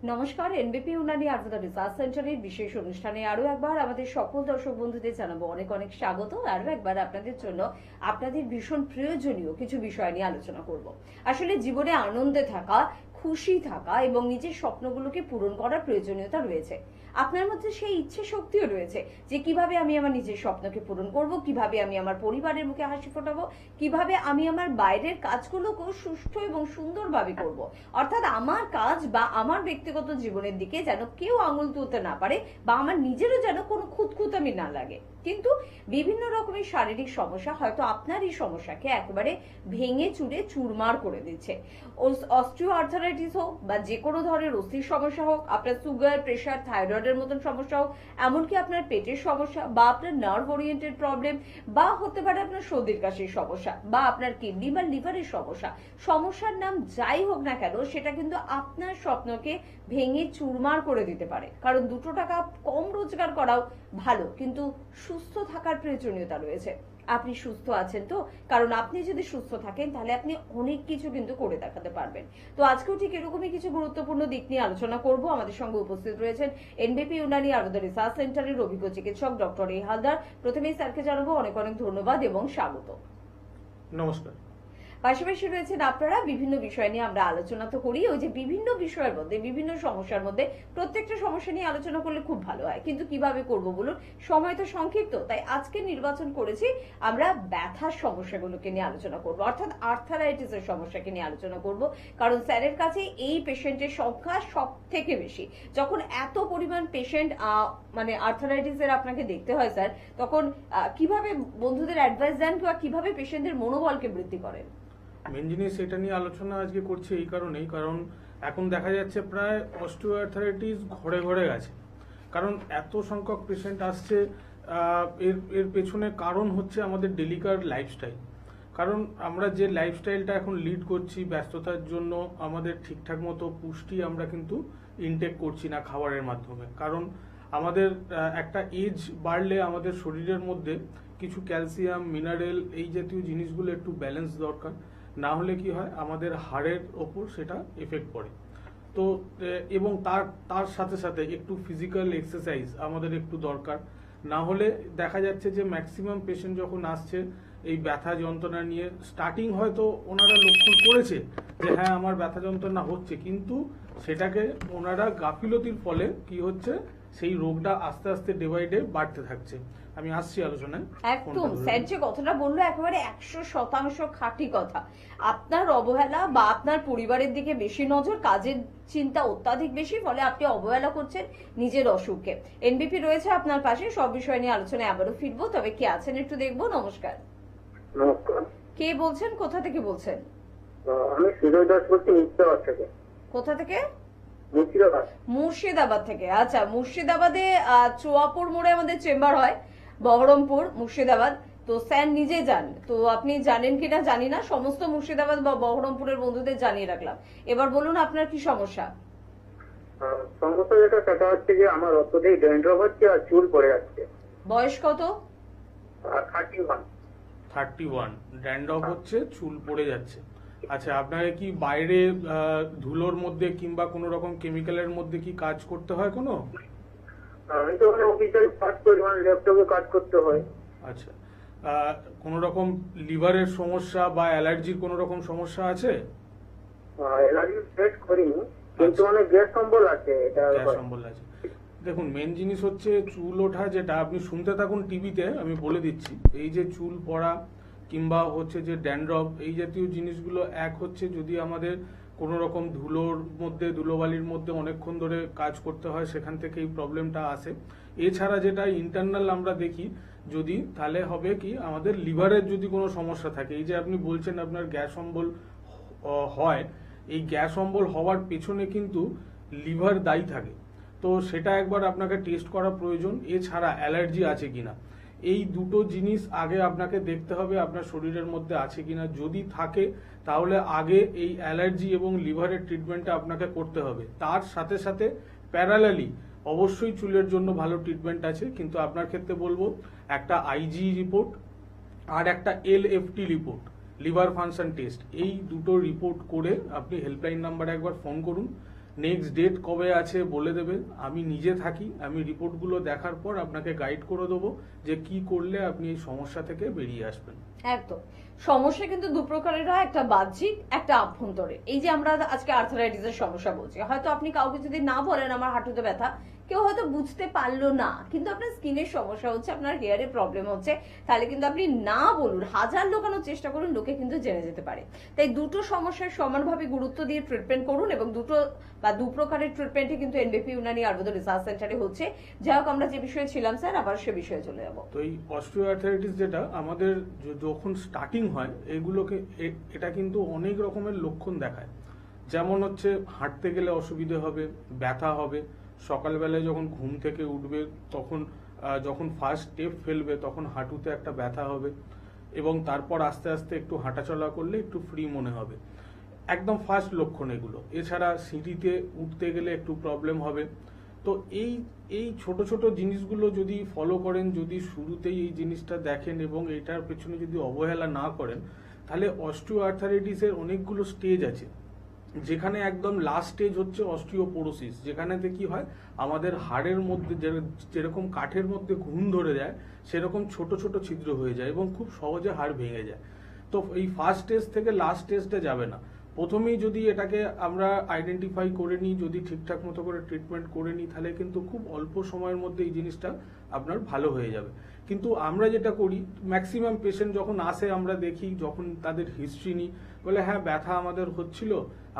নমস্কার, এনবিপি উনানি আর্থিক রিসার্চ সেন্টারের বিশেষ অনুষ্ঠানে আরো একবার আমাদের সকল দর্শক বন্ধুদের জানাবো অনেক অনেক স্বাগত। আরো একবার আপনাদের জন্য আপনাদের ভীষণ প্রয়োজনীয় কিছু বিষয় নিয়ে আলোচনা করব। আসলে জীবনে আনন্দে থাকা, খুশি থাকা এবং নিজের স্বপ্নগুলোকে পূরণ করার প্রয়োজনীয়তা রয়েছে। আপনার মধ্যে সেই ইচ্ছে শক্তিও রয়েছে যে কিভাবে আমি আমার নিজের স্বপ্নকে পূরণ করব, কিভাবে আমি আমার পরিবারের মুখে হাসি ফোটাবো, কিভাবে আমি আমার বাইরের কাজগুলোকেও সুষ্ঠু এবং সুন্দরভাবে করব। অর্থাৎ আমার কাজ বা আমার ব্যক্তিগত জীবনের দিকে যেন কেউ আঙুল তুলতে না পারে বা আমার নিজেরও যেন কোনো খুঁতখুঁতামি না লাগে। কিন্তু বিভিন্ন রকমের শারীরিক সমস্যা হয়তো আপনার এই সমস্যাকে একেবারে ভেঙে চুরে চুরমার করে দিচ্ছে। অস্টিও আর্থারাইটিস হোক বা যে কোনো ধরনের অস্থির সমস্যা হোক, আপনার সুগার, প্রেশার, থাইরয়েডের মতন সমস্যা হোক, এমনকি আপনার পেটের সমস্যা বা আপনার নার্ভ ওরিয়েন্টেড প্রবলেম, বা হতে পারে আপনার সর্দির কাশির সমস্যা, বা আপনার কিডনি বা লিভারের সমস্যা, সমস্যার নাম যাই হোক না কেন সেটা কিন্তু আপনার স্বপ্নকে ভেঙে চুরমার করে দিতে পারে। কারণ 2 টাকা কম রোজগার করাও ভালো, কিন্তু সুস্থ থাকার প্রয়োজনীয়তা রয়েছে। আপনি সুস্থ আছেন তো? কারণ আপনি যদি সুস্থ থাকেন তাহলে আপনি অনেক কিছু কিন্তু করে দেখাতে পারবেন। তো আজকেও ঠিক এরকমই কিছু গুরুত্বপূর্ণ দিক নিয়ে আলোচনা করব। আমাদের সঙ্গে উপস্থিত রয়েছেন এনবিপি উনানি আর্থিক রিসার্চ সেন্টারের অভিজ্ঞ চিকিৎসক ডক্টর এ হালদার। প্রথমেই স্যারকে জানাবো অনেক অনেক ধন্যবাদ এবং স্বাগত। নমস্কার। পাশাপাশি রয়েছেন আপনারা। বিভিন্ন বিষয় নিয়ে আমরা আলোচনা তো করি, ওই যে বিভিন্ন বিষয়ের মধ্যে, বিভিন্ন সমস্যার মধ্যে প্রত্যেকটা সমস্যা নিয়ে আলোচনা করলে খুব ভালো হয়, কিন্তু কিভাবে করব বলুন, সময় তো সংক্ষিপ্ত। তাই আজকে নির্বাচন করেছি আমরা ব্যথার সমস্যাগুলোকে নিয়ে আলোচনা করব, অর্থাৎ আর্থারাইটিসের সমস্যাকে নিয়ে আলোচনা করব। কারণ স্যারের কাছে এই পেশেন্টের সংখ্যা সব থেকে বেশি। যখন এত পরিমাণ পেশেন্ট মানে আর্থারাইটিসের আপনাকে দেখতে হয় স্যার, তখন কিভাবে বন্ধুদের অ্যাডভাইস দেন বা কিভাবে পেশেন্টদের মনোবলকে বৃদ্ধি করেন? মেন জিনিস এটা নিয়ে আলোচনা আজকে করছি এই কারণেই, কারণ এখন দেখা যাচ্ছে প্রায় অস্টিওআর্থারাইটিস ঘরে ঘরে গেছে। কারণ এত সংখ্যক পেশেন্ট আসছে, এর পেছনে কারণ হচ্ছে আমাদের ডেলিকার লাইফস্টাইল। কারণ আমরা যে লাইফস্টাইলটা এখন লিড করছি, ব্যস্ততার জন্য আমাদের ঠিকঠাক মতো পুষ্টি আমরা কিন্তু ইনটেক করছি না খাবারের মাধ্যমে। কারণ আমাদের একটা এজ বাড়লে আমাদের শরীরের মধ্যে কিছু ক্যালসিয়াম, মিনারেল এই জাতীয় জিনিসগুলো একটু ব্যালেন্স দরকার, না হলে কি হয় আমাদের হাড়ের ওপর সেটা এফেক্ট পড়ে। তো এবং তার সাথে সাথে একটু ফিজিক্যাল এক্সারসাইজ আমাদের একটু দরকার। না হলে দেখা যাচ্ছে যে ম্যাক্সিমাম পেশেন্ট যখন আসছে এই ব্যথা যন্ত্রণা নিয়ে, স্টার্টিং হয়তো ওনারা লক্ষণ করেছে যে হ্যাঁ আমার ব্যথা যন্ত্রণা হচ্ছে, কিন্তু সেটাকে ওনারা গাফিলতির ফলে কি হচ্ছে সেই রোগটা আস্তে আস্তে ডে বাই ডে বাড়তে থাকছে। আমি আসছি আলোচনায়। একদম স্যার যে কথাটা বললো একেবারে 100% খাঁটি কথা। আপনার অবহেলা বা আপনার পরিবারের দিকে বেশি নজর, কাজের চিন্তা অত্যাধিক বেশি, ফলে আপনি অবহেলা করছেন নিজের অসুখকে। এনবিপি রয়েছে আপনার পাশে, সব বিষয় নিয়ে আলোচনায় আবারও ফিরবো। তবে কে আছেন একটু দেখবো। নমস্কার। নমস্কার। কে বলছেন, কোথা থেকে বলছেন? আমি সুজয় দাস বলছি, মুর্শিদাবাদ থেকে। কোথা থেকে? মুর্শিদাবাদ। মুর্শিদাবাদ থেকে। আচ্ছা, মুর্শিদাবাদে চুয়াপুর মোড়ে আমাদের চেম্বার হয়, বহরমপুর, মুর্শিদাবাদ। তো স্যার নিজে যান, তো আপনি জানেন কিনা জানি না, সমস্ত মুর্শিদাবাদ বা বহরমপুরের বন্ধুদের জানিয়ে রাখলাম। এবার বলুন আপনার কি সমস্যা? সমস্যা যেটা সেটা হচ্ছে যে আমার অত্যধিক ড্যান্ড্রফ হচ্ছে আর চুল পড়ে যাচ্ছে। বয়স কত? 31। 31 ড্যান্ড্রফ হচ্ছে, চুল পড়ে যাচ্ছে। আচ্ছা, আপনাকে কি বাইরে ধুলোর মধ্যে কিংবা কোনো রকম কেমিক্যালের মধ্যে কি কাজ করতে হয় কোনো? আমি তো অফিসিয়াল কাজ করি, মানে ল্যাপটপে কাজ করতে হয়। আচ্ছা, কোনো রকম লিভারের সমস্যা বা অ্যালার্জির কোনো রকম সমস্যা আছে? অ্যালার্জি টেস্ট করিনি, কিন্তু মানে গ্যাস অম্বল আছে। এটা গ্যাস অম্বল আছে। দেখুন, মেন জিনিস হচ্ছে চুল ওঠা, যেটা আপনি শুনতে থাকুন টিভিতে, আমি বলে দিচ্ছি। এই যে চুল পড়া কিংবা হচ্ছে যে ড্যান্ড্রফ, এই জাতীয় জিনিসগুলো এক হচ্ছে যদি আমাদের কোনো রকম ধুলোর মধ্যে, ধুলোবালির মধ্যে অনেকক্ষণ ধরে কাজ করতে হয়, সেখান থেকে এই প্রবলেমটা আসে। এছাড়া যেটা ইন্টারনাল আমরা দেখি যদি, তাহলে হবে কি আমাদের লিভারের যদি কোনো সমস্যা থাকে, এই যে আপনি বলছেন আপনার গ্যাস অম্বল হয়, এই গ্যাস অম্বল হওয়ার পেছনে কিন্তু লিভার দায়ী থাকে। তো সেটা একবার আপনাকে টেস্ট করা প্রয়োজন। এছাড়া অ্যালার্জি আছে কিনা, এই দুটো জিনিস আগে আপনাকে দেখতে হবে আপনার শরীরের মধ্যে আছে কিনা। যদি থাকে তাহলে আগে এই অ্যালার্জি এবং লিভারের ট্রিটমেন্টটা আপনাকে করতে হবে। তার সাথে সাথে প্যারালালি অবশ্যই চুলের জন্য ভালো ট্রিটমেন্ট আছে, কিন্তু আপনার ক্ষেত্রে বলবো একটা আইজি রিপোর্ট আর একটা LFT report, liver function test, এই দুটো রিপোর্ট করে আপনি হেল্পলাইন নাম্বারে একবার ফোন করুন। নেক্সট ডেট কবে আছে বলে দেবে, আমি নিজে থাকি, আমি রিপোর্টগুলো দেখার পর আপনাকে গাইড করে দেবো যে কি করলে আপনি এই সমস্যা থেকে বেরিয়ে আসবেন। একদম। সমস্যা কিন্তু দু প্রকারের হয়, একটা বাহ্যিক, একটা আভ্যন্তরে। এই যে আমরা আজকে আর্থারাইটিসের সমস্যা বলছি, হয়তো আপনি কাউকে যদি না বলেন আমার হাঁটুতে ব্যথা, কেউ হয়তো বুঝতে পারলো না, কিন্তু আপনার স্কিনের সমস্যা হচ্ছে, আপনার হেয়ারে প্রবলেম হচ্ছে, তাহলে কিন্তু আপনি না বলুন, হাজার লোকানোর চেষ্টা করুন, লোকে কিন্তু জেনে যেতে পারে। তাই দুটো সমস্যার সমানভাবে গুরুত্ব দিয়ে ট্রিটমেন্ট করুন, এবং দুটো বা দু প্রকারের ট্রিটমেন্টই কিন্তু এনবিপি ইউনানি আয়ুর্বেদ রিসার্চ সেন্টারে হচ্ছে। যাই হোক, আমরা যে বিষয়ে ছিলাম স্যার, আবার সে বিষয়ে চলে যাবো। তো এই অস্টিওআর্থারাইটিস যেটা আমাদের যখন স্টার্টিং হয়, এগুলোকে এটা কিন্তু অনেক রকমের লক্ষণ দেখায়। যেমন হচ্ছে হাঁটতে গেলে অসুবিধে হবে, ব্যথা হবে, সকালবেলায় যখন ঘুম থেকে উঠবে তখন যখন ফার্স্ট স্টেপ ফেলবে তখন হাঁটুতে একটা ব্যথা হবে, এবং তারপর আস্তে আস্তে একটু হাঁটাচলা করলে একটু ফ্রি মনে হবে। একদম ফার্স্ট লক্ষণ এগুলো। এছাড়া সিঁড়িতে উঠতে গেলে একটু প্রবলেম হবে। তো এই এই ছোট ছোট জিনিসগুলো যদি ফলো করেন, যদি শুরুতেই এই জিনিসটা দেখেন এবং এটার পেছনে যদি অবহেলা না করেন, তাহলে অস্টিওআর্থারাইটিসের অনেকগুলো স্টেজ আছে। যেখানে একদম লাস্ট স্টেজ হচ্ছে অস্টিওপোরোসিস, যেখানেতে কি হয় আমাদের হাড়ের মধ্যে যেরকম কাঠের মধ্যে ঘুণ ধরে যায় সেরকম ছোট ছোট ছিদ্র হয়ে যায় এবং খুব সহজে হাড় ভেঙে যায়। তো এই ফার্স্ট স্টেজ থেকে লাস্ট স্টেজটা যাবে না। প্রথমেই যদি এটাকে আমরা আইডেন্টিফাই করে নিই, যদি ঠিকঠাক মতো করে ট্রিটমেন্ট করে নিই, তাহলে কিন্তু খুব অল্প সময়ের মধ্যে এই জিনিসটা আপনার ভালো হয়ে যাবে। কিন্তু আমরা যেটা করি, ম্যাক্সিমাম পেশেন্ট যখন আসে আমরা দেখি, যখন তাদের হিস্ট্রি নিই, বলে হ্যাঁ ব্যথা আমাদের হচ্ছিল,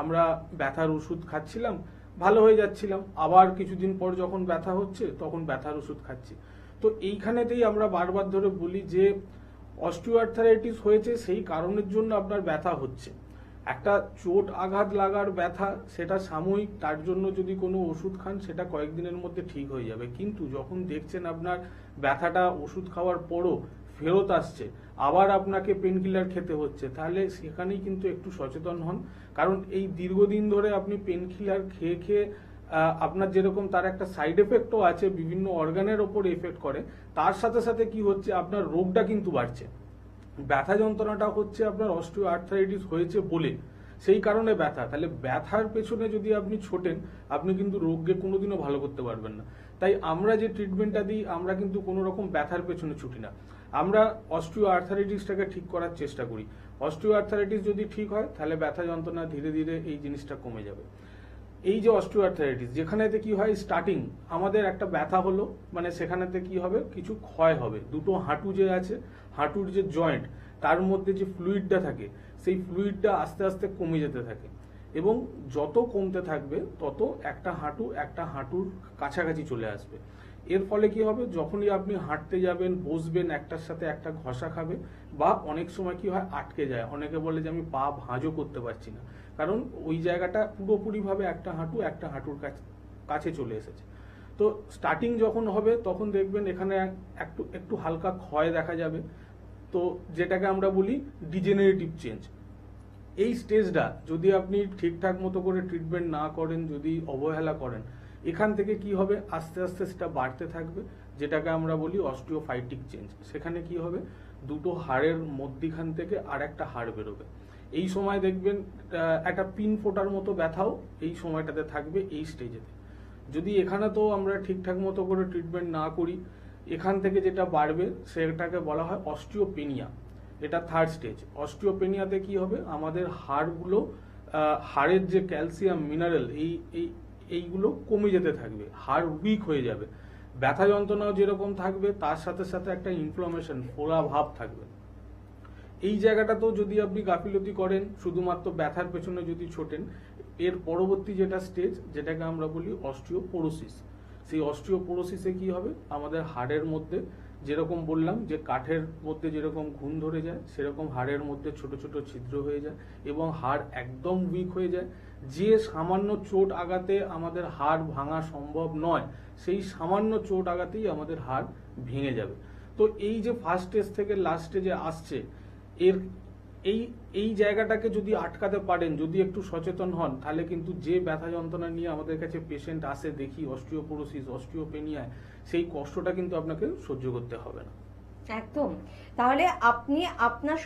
আমরা ব্যথার ওষুধ খাচ্ছিলাম, ভালো হয়ে যাচ্ছিলাম, আবার কিছুদিন পর যখন ব্যথা হচ্ছে তখন ব্যথার ওষুধ খাচ্ছি। তো এইখানেতেই আমরা বারবার ধরে বলি যে অস্টিওআর্থারাইটিস হয়েছে সেই কারণের জন্য আপনার ব্যথা হচ্ছে। একটা চোট আঘাত লাগার ব্যথা, সেটা সাময়িক, তার জন্য যদি কোনো ওষুধ খান সেটা কয়েকদিনের মধ্যে ঠিক হয়ে যাবে। কিন্তু যখন দেখছেন আপনার ব্যথাটা ওষুধ খাওয়ার পরও ফেরত আসছে, আবার আপনাকে পেন কিলার খেতে হচ্ছে, তাহলে সেখানেই কিন্তু একটু সচেতন হন। কারণ এই দীর্ঘদিন ধরে আপনি পেন কিলার খেয়ে খেয়ে আপনার যেরকম তার একটা সাইড এফেক্টও আছে, বিভিন্ন অর্গানের ওপর এফেক্ট করে, তার সাথে সাথে কি হচ্ছে আপনার রোগটা কিন্তু বাড়ছে। ব্যথা যন্ত্রণাটা হচ্ছে আপনার অস্টিওআর্থারাইটিস হয়েছে বলে, সেই কারণে ব্যথা। তাহলে ব্যথার পেছনে যদি আপনি ছোটেন, আপনি কিন্তু রোগকে কোনোদিনও ভালো করতে পারবেন না। তাই আমরা যে ট্রিটমেন্টটা দিই, আমরা কিন্তু কোনো রকম ব্যথার পেছনে ছুটি না, আমরা অস্টিওআর্থারাইটিসটাকে ঠিক করার চেষ্টা করি। অস্টিওআর্থারাইটিস যদি ঠিক হয় তাহলে ব্যথা যন্ত্রণা ধীরে ধীরে এই জিনিসটা কমে যাবে। এই যে অস্টিওআর্থারাইটিস, যেখানেতে কি হয় স্টার্টিং আমাদের একটা ব্যথা হলো, মানে সেখানেতে কি হবে কিছু ক্ষয় হবে, দুটো হাঁটু যে আছে, হাঁটুর যে জয়েন্ট, তার মধ্যে যে ফ্লুইডটা থাকে, সেই ফ্লুইডটা আস্তে আস্তে কমে যেতে থাকে, এবং যত কমতে থাকবে তত একটা হাঁটুর কাছাকাছি চলে আসবে। এর ফলে কি হবে, যখনই আপনি হাঁটতে যাবেন, বসবেন, একটার সাথে একটা ঘষা খাবে, বা অনেক সময় কি হয় আটকে যায়। অনেকে বলে যে আমি পা ভাঁজও করতে পারছি না, কারণ ওই জায়গাটা পুরোপুরিভাবে একটা হাঁটুর কাছে চলে এসেছে। তো স্টার্টিং যখন হবে তখন দেখবেন এখানে একটু একটু হালকা ক্ষয় দেখা যাবে, তো যেটাকে আমরা বলি ডিজেনারেটিভ চেঞ্জ। এই স্টেজটা যদি আপনি ঠিকঠাক মতো করে ট্রিটমেন্ট না করেন, যদি অবহেলা করেন, এখান থেকে কি হবে আস্তে আস্তে সেটা বাড়তে থাকবে, যেটাকে আমরা বলি অস্টিওফাইটিক চেঞ্জ। সেখানে কি হবে, দুটো হাড়ের মধ্যিখান থেকে আর একটা হাড় বেরোবে। এই সময় দেখবেন একটা পিন ফোটার মতো ব্যথাও এই সময়টাতে থাকবে এই স্টেজেতে। যদি এখানে তো আমরা ঠিকঠাক মতো করে ট্রিটমেন্ট না করি, এখান থেকে যেটা বাড়বে সেটাকে বলা হয় অস্টিওপেনিয়া। এটা থার্ড স্টেজ। অস্টিওপেনিয়াতে কি হবে, আমাদের হাড়গুলো, হাড়ের যে ক্যালসিয়াম মিনারেল, এইগুলো কমে যেতে থাকবে, হাড় উইক হয়ে যাবে, ব্যথা যন্ত্রণাও যেরকম থাকবে তার সাথে সাথে একটা ইনফ্লামেশন, ফোলা ভাব থাকবে। এই জায়গাটাতেও যদি আপনি গাফিলতি করেন, শুধুমাত্র ব্যথার পেছনে যদি ছোটেন, এর পরবর্তী যেটা স্টেজ, যেটাকে আমরা বলি অস্টিওপোরোসিস, সেই অস্টিওপোরোসিসে কি হবে, আমাদের হাড়ের মধ্যে যেরকম বললাম যে কাঠের মধ্যে যেরকম ঘুণ ধরে যায়, সেরকম হাড়ের মধ্যে ছোট ছোট ছিদ্র হয়ে যায় এবং হাড় একদম উইক হয়ে যায়। যে সামান্য চোট আঘাতে আমাদের হাড় ভাঙা সম্ভব নয়, সেই সামান্য চোট আঘাতেই আমাদের হাড় ভেঙে যাবে। তো এই যে ফার্স্ট স্টেজ থেকে লাস্ট স্টেজে আসছে, এর এই জায়গাটাকে যদি আটকাতে পারেন, যদি একটু সচেতন হন, তাহলে কিন্তু যে ব্যথা যন্ত্রণা নিয়ে আমাদের কাছে পেশেন্ট আসে দেখি অস্টিওপোরোসিস, অস্টিওপেনিয়ায়, সেই কষ্টটা কিন্তু আপনাকে সহ্য করতে হবে না। একদম। তাহলে আপনি আপনার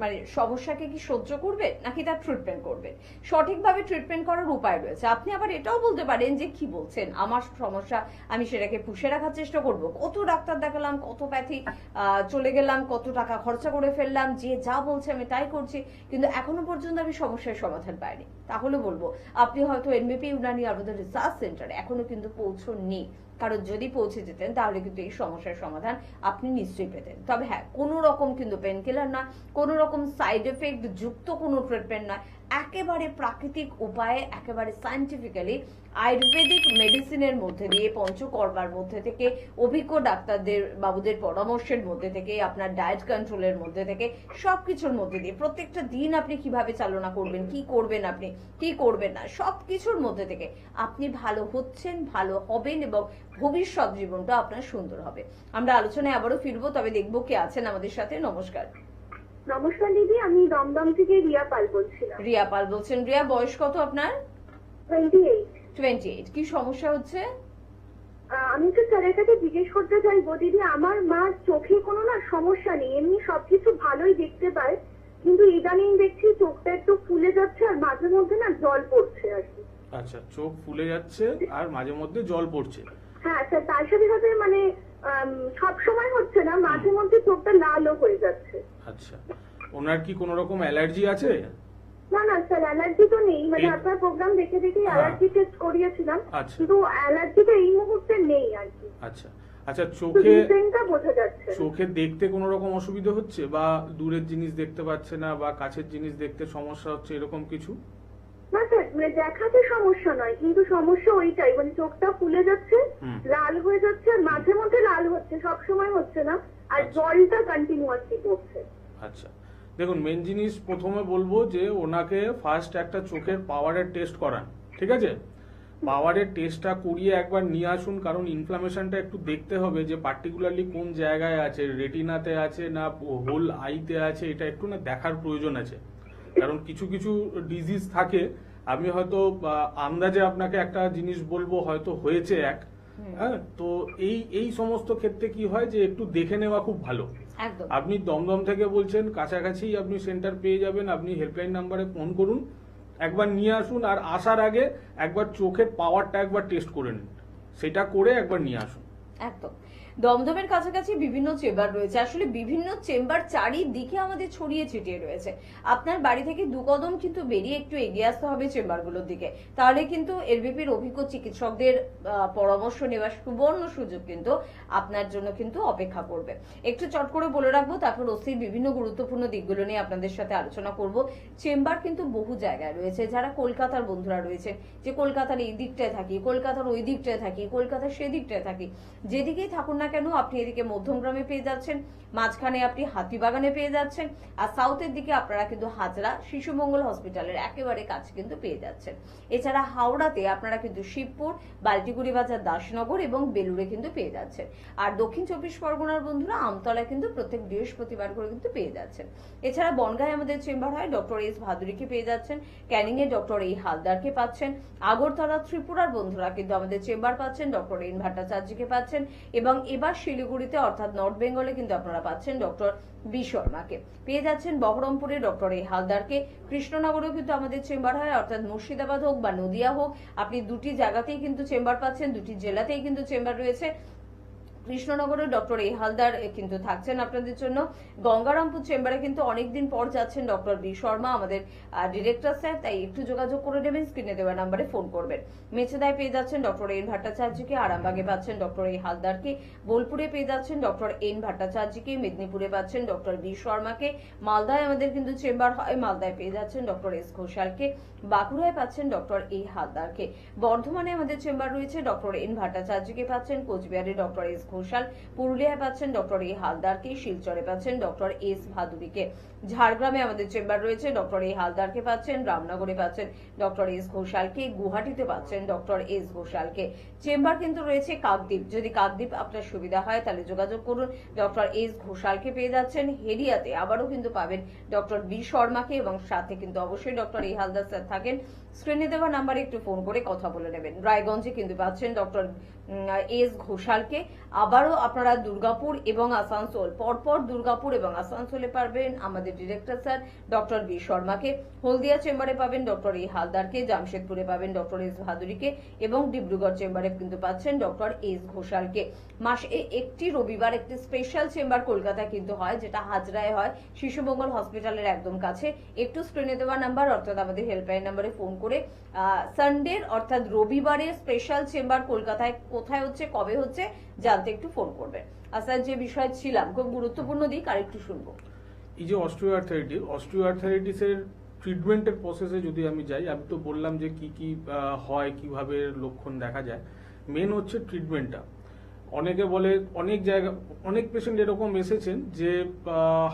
মানে সমস্যাকে কি সহ্য করবেন নাকি তার ট্রিটমেন্ট করবেন? সঠিকভাবে ট্রিটমেন্ট করার উপায় রয়েছে। আপনি আবার এটাও বলতে পারেন যে কি বলছেন, আমার সমস্যা, আমি সেটাকে পুষে রাখার চেষ্টা করব। কত ডাক্তার দেখালাম, কত প্যাথি চলে গেলাম, কত টাকা খরচা করে ফেললাম, যে যা বলছে আমি তাই করছি, কিন্তু এখনো পর্যন্ত আমি সমস্যার সমাধান পাইনি। তাহলে বলবো আপনি হয়তো এনবিপি ইউনানি আয়ুর্বেদ রিসার্চ সেন্টারে এখনো কিন্তু পৌঁছননি। কারণ যদি পৌঁছে যেতেন তাহলে কিন্তু এই সমস্যার সমাধান আপনি নিশ্চয়ই পেতেন। তবে হ্যাঁ, কোনো রকম কিন্তু পেন কিলার না, কোনো রকম সাইড এফেক্ট যুক্ত কোনো ট্রিটমেন্ট নয়, একেবারে প্রাকৃতিক উপায়ে, একেবারে সায়েন্টিফিক্যালি আয়ুর্বেদিক মেডিসিনের মধ্যে দিয়ে, পঞ্চকর্মার মধ্যে থেকে, অভিজ্ঞ ডাক্তারদের বাবুদের পরামর্শের মধ্যে থেকে, আপনার ডায়েট কন্ট্রোলের মধ্যে থেকে, সবকিছুর মধ্যে দিয়ে প্রত্যেকটা দিন আপনি কিভাবে চালনা করবেন, কি করবেন, আপনি কি করবেন না, সবকিছুর মধ্যে থেকে আপনি ভালো হচ্ছেন, ভালো হবেন এবং ভবিষ্যৎ জীবনটা আপনার সুন্দর হবে। আমরা আলোচনায় আবারও ফিরবো, তবে দেখবো কে আছেন আমাদের সাথে। নমস্কার। নমস্কার দিদি, আমি দমদম থেকে রিয়া পাল বলছিলাম। রিয়া পাল বলছেন। রিয়া, বয়স কত আপনার? 28। 28। কি সমস্যা হচ্ছে? আমি তো স্যারের কাছে জিজ্ঞেস করতে চাইবো দিদি, আমার মার চোখে কোনো না সমস্যা নেই, এমনি সবকিছু ভালোই দেখতে পায়, কিন্তু ইদানিং দেখছি চোখটা একটু ফুলে যাচ্ছে আর মাঝে মধ্যে না জল পড়ছে আর কি। আচ্ছা, চোখ ফুলে যাচ্ছে আর মাঝে মধ্যে জল পড়ছে। হ্যাঁ স্যার, তার সাথে সাথে মানে সব সময় হচ্ছে না, মাঝে মধ্যে চোখটা লালও হয়ে যাচ্ছে। আচ্ছা, ওনার কি কোনো রকম অ্যালার্জি আছে? না না স্যার, অ্যালার্জি তো নেই, মানে আপনার প্রোগ্রাম দেখে দেখে অ্যালার্জি টেস্ট করিয়েছিলাম, আচ্ছা। কিন্তু অ্যালার্জিটা এই মুহূর্তে নেই আর কি। আচ্ছা আচ্ছা, শুধু রিজনটা বোঝা যাচ্ছে না। চোখে দেখতে কোনো রকম অসুবিধা হচ্ছে, বা দূরের জিনিস দেখতে পাচ্ছে না, বা কাছের জিনিস দেখতে সমস্যা হচ্ছে, এরকম কিছু? না স্যার, মানে দেখাতে সমস্যা নয়, কিন্তু সমস্যা ওইটাই, মানে চোখটা ফুলে যাচ্ছে, লাল হয়ে যাচ্ছে, আর মাঝে মধ্যে লাল হচ্ছে, সব সময় হচ্ছে না, আর জলটা কন্টিনিউয়াসলি পড়ছে। আচ্ছা, দেখুন, মেন জিনিস প্রথমে বলবো যে ওনাকে ফার্স্ট একটা চোখের পাওয়ারের টেস্ট করান, ঠিক আছে? পাওয়ারের টেস্টটা করিয়ে একবার নিয়ে আসুন, কারণ ইনফ্লামেশনটা একটু দেখতে হবে যে পার্টিকুলারলি কোন জায়গায় আছে, রেটিনাতে আছে না হোল আইতে আছে, এটা একটু না দেখার প্রয়োজন আছে। কারণ কিছু কিছু ডিজিজ থাকে, আমি হয়তো আন্দাজে আপনাকে একটা জিনিস বলবো, হয়তো হয়েছে হ্যাঁ, তো এই সমস্ত ক্ষেত্রে কি হয় যে একটু দেখে নেওয়া খুব ভালো। একদম। আপনি দমদম থেকে বলছেন, কাছাকাছি আপনি সেন্টার পেয়ে যাবেন, আপনি হেল্পলাইন নাম্বারে ফোন করুন, একবার নিয়ে আসুন, আর আসার আগে একবার চোখের পাওয়ারটা একবার টেস্ট করে নিন, সেটা করে একবার নিয়ে আসুন। একদম। দমদমের কাছাকাছি বিভিন্ন চেম্বার রয়েছে, আসলে বিভিন্ন চেম্বার চারিদিকে আমাদের ছড়িয়ে ছিটিয়ে রয়েছে। আপনার বাড়ি থেকে 2 কদম কিন্তু বেরিয়ে একটু এগিয়ে আসতে হবে চেম্বারগুলোর দিকে, তাহলে কিন্তু এলবিপির অভিজ্ঞ চিকিৎসকদের পরামর্শ নেওয়ার সুবর্ণ সুযোগ কিন্তু আপনার জন্য কিন্তু অপেক্ষা করবে। একটু চট করে বলে রাখবো, তারপর অস্থির বিভিন্ন গুরুত্বপূর্ণ দিকগুলো নিয়ে আপনাদের সাথে আলোচনা করব। চেম্বার কিন্তু বহু জায়গায় রয়েছে। যারা কলকাতার বন্ধুরা রয়েছে, যে কলকাতার এই দিকটায় থাকি, কলকাতার ওই দিকটায় থাকি, কলকাতার সেদিকটায় থাকি, যেদিকেই থাকুন না কেন, আপনি এদিকে মধ্যমগ্রামে পেয়ে যাচ্ছেন, মাঝখানে আপনি হাতিবাগানে পেয়ে যাচ্ছেন, আর সাউথের দিকে আপনারা কিন্তু হাজরা শিশু মঙ্গল হসপিটালের একেবারে কাছে কিন্তু পেয়ে যাচ্ছেন। এছাড়া হাওড়াতে আপনারা কিন্তু শিবপুর, বাল্টিগুড়ি বাজার, দাসনগর এবং বেলুড়ে কিন্তু পেয়ে যাচ্ছেন। আর দক্ষিণ 24 পরগনার বন্ধুরা আমতলায় কিন্তু প্রত্যেক বৃহস্পতিবার করে কিন্তু পেয়ে যাচ্ছেন। এছাড়া বনগাঁয় আমাদের চেম্বার হয়, ডক্টর এস ভাদুরীকে পেয়ে যাচ্ছেন, ক্যানিং এ ডক্টর এই হালদারকে পাচ্ছেন, আগরতলা ত্রিপুরার বন্ধুরা কিন্তু আমাদের চেম্বার পাচ্ছেন, ডক্টর এন ভট্টাচার্যকে পাচ্ছেন, এবং এবার শিলিগুড়িতে অর্থাৎ নর্থ বেঙ্গলে কিন্তু আপনারা পাচ্ছেন ডক্টর বি শর্মাকে পেয়ে যাচ্ছেন, বহরমপুরে ডক্টর এ হালদারকে, কৃষ্ণনগরেও কিন্তু আমাদের চেম্বার হয়, অর্থাৎ মুর্শিদাবাদ হোক বা নদিয়া হোক, আপনি দুটি জায়গাতেই কিন্তু চেম্বার পাচ্ছেন, দুটি জেলাতেই কিন্তু চেম্বার রয়েছে। কৃষ্ণনগরে ডক্টর এ হালদার কিন্তু থাকছেন আপনাদের জন্য। গঙ্গারামপুর চেম্বারে কিন্তু অনেকদিন পর যাচ্ছেন ডক্টর বি শর্মা, আমাদের ডিরেক্টর স্যার, তাই একটু যোগাযোগ করে নেবেন, স্ক্রিনে দেওয়া নাম্বারে ফোন করবেন। মেছেদায় পেয়ে যাচ্ছেন ডক্টর এন ভট্টাচার্যকে, আরামবাগে পাচ্ছেন ডক্টর এ হালদারকে, বোলপুরে পেয়ে যাচ্ছেন ডক্টর এন ভট্টাচার্যকে, মেদিনীপুরে পাচ্ছেন ডক্টর বি শর্মাকে, মালদায় আমাদের কিন্তু চেম্বার হয়, মালদায় পেয়ে যাচ্ছেন ডক্টর এস ঘোষালকে, বাঁকুড়ায় পাচ্ছেন ডক্টর এ হালদারকে, বর্ধমানে আমাদের চেম্বার রয়েছে, ডক্টর এন ভট্টাচার্যকে পাচ্ছেন, কোচবিহারে ডক্টর এস ঘোষাল, পুরুলিয়ায় পাচ্ছেন ডক্টর এ হালদারকে, শিলচরে পাচ্ছেন ডক্টর এস ভাদুরীকে, ঝাড়গ্রামে আমাদের চেম্বার রয়েছে, ডক্টর এ হালদারকে পাচ্ছেন, রামনগরে পাচ্ছেন ডক্টর এস ঘোষালকে, গুয়াহাটিতে পাচ্ছেন ডক্টর এস ঘোষালকে। চেম্বার কিন্তু রয়েছে কাকদ্বীপ, যদি কাকদ্বীপ আপনার সুবিধা হয় তাহলে যোগাযোগ করুন, ডক্টর এস ঘোষালকে পেয়ে যাচ্ছেন। হেরিয়াতে আবারও কিন্তু পাবেন ডক্টর বি শর্মাকে, এবং সাথে কিন্তু অবশ্যই ডক্টর এ হালদার স্যার থাকেন। স্ক্রিনে দেওয়া নাম্বারে একটু ফোন করে কথা বলে নেবেন। রায়গঞ্জে কিন্তু পাচ্ছেন ডক্টর এস ঘোষালকে। আবারও আপনারা দুর্গাপুর এবং আসানসোল, পরপর দুর্গাপুর এবং আসানসোলে পাবেন আমাদের ডিরেক্টর স্যার ডক্টর বি শর্মাকে। হলদিয়া চেম্বারে পাবেন ডক্টর এ হালদারকে, জামশেদপুরে পাবেন ডক্টর এস ভাদুরীকে এবং ডিব্রুগড় চেম্বারে কিন্তু পাচ্ছেন ডক্টর এস ঘোষালকে। মাসে একটি রবিবার একটি স্পেশাল চেম্বার কলকাতায় কিন্তু হয়, যেটা হাজরায় হয়, শিশুমঙ্গল হসপিটালের একদম কাছে। একটু স্ক্রিনে দেওয়া নাম্বার অর্থাৎ আমাদের হেল্পলাইন নাম্বারে ফোন করে সানডে অর্থাৎ রবিবারের স্পেশাল চেম্বার কলকাতায় কোথায় হচ্ছে, কবে হচ্ছে জানতে একটু ফোন করবেন। আচ্ছা, যে বিষয় ছিলাম, খুব গুরুত্বপূর্ণ দিক আর একটু শুনবো। এই যে অস্টিওআর্থারাইটিসের ট্রিটমেন্টের প্রসেসে যদি আমি যাই, আমি তো বললাম যে কি কি হয়, কিভাবে লক্ষণ দেখা যায়। মেন হচ্ছে ট্রিটমেন্টটা। অনেকে বলে, অনেক পেশেন্ট এরকম এসেছেন যে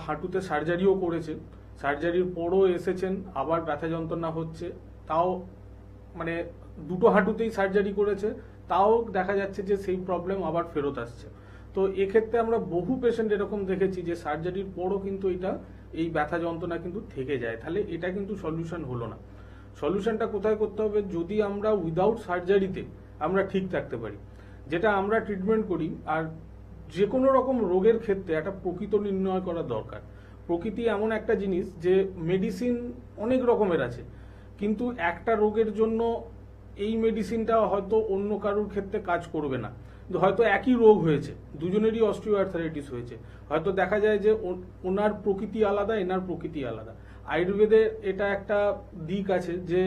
হাঁটুতে সার্জারিও করেছেন, সার্জারির পরও এসেছেন আবার ব্যথা যন্ত্রণা হচ্ছে, তাও মানে দুটো হাঁটুতেই সার্জারি করেছে, তাও দেখা যাচ্ছে যে সেই প্রবলেম আবার ফেরত আসছে। তো এক্ষেত্রে আমরা বহু পেশেন্ট এরকম দেখেছি যে সার্জারির পরও কিন্তু এই ব্যথা যন্ত্রণা কিন্তু থেকে যায়। তাহলে এটা কিন্তু সলিউশন হলো না। সলিউশনটা কোথায় করতে হবে? যদি আমরা উইদাউট সার্জারিতে আমরা ঠিক থাকতে পারি, যেটা আমরা ট্রিটমেন্ট করি। আর যে কোনো রকম রোগের ক্ষেত্রে একটা প্রকৃত নির্ণয় করা দরকার। প্রকৃতি এমন একটা জিনিস যে মেডিসিন অনেক রকমের আছে, কিন্তু একটা রোগের জন্য এই মেডিসিনটা হয়তো অন্য কারোর ক্ষেত্রে কাজ করবে না। হয়তো একই রোগ হয়েছে, দুজনেরই অস্টিওআর্থারাইটিস হয়েছে, হয়তো দেখা যায় যে ওনার প্রকৃতি আলাদা, এনার প্রকৃতি আলাদা। আয়ুর্বেদে এটা একটা দিক আছে যে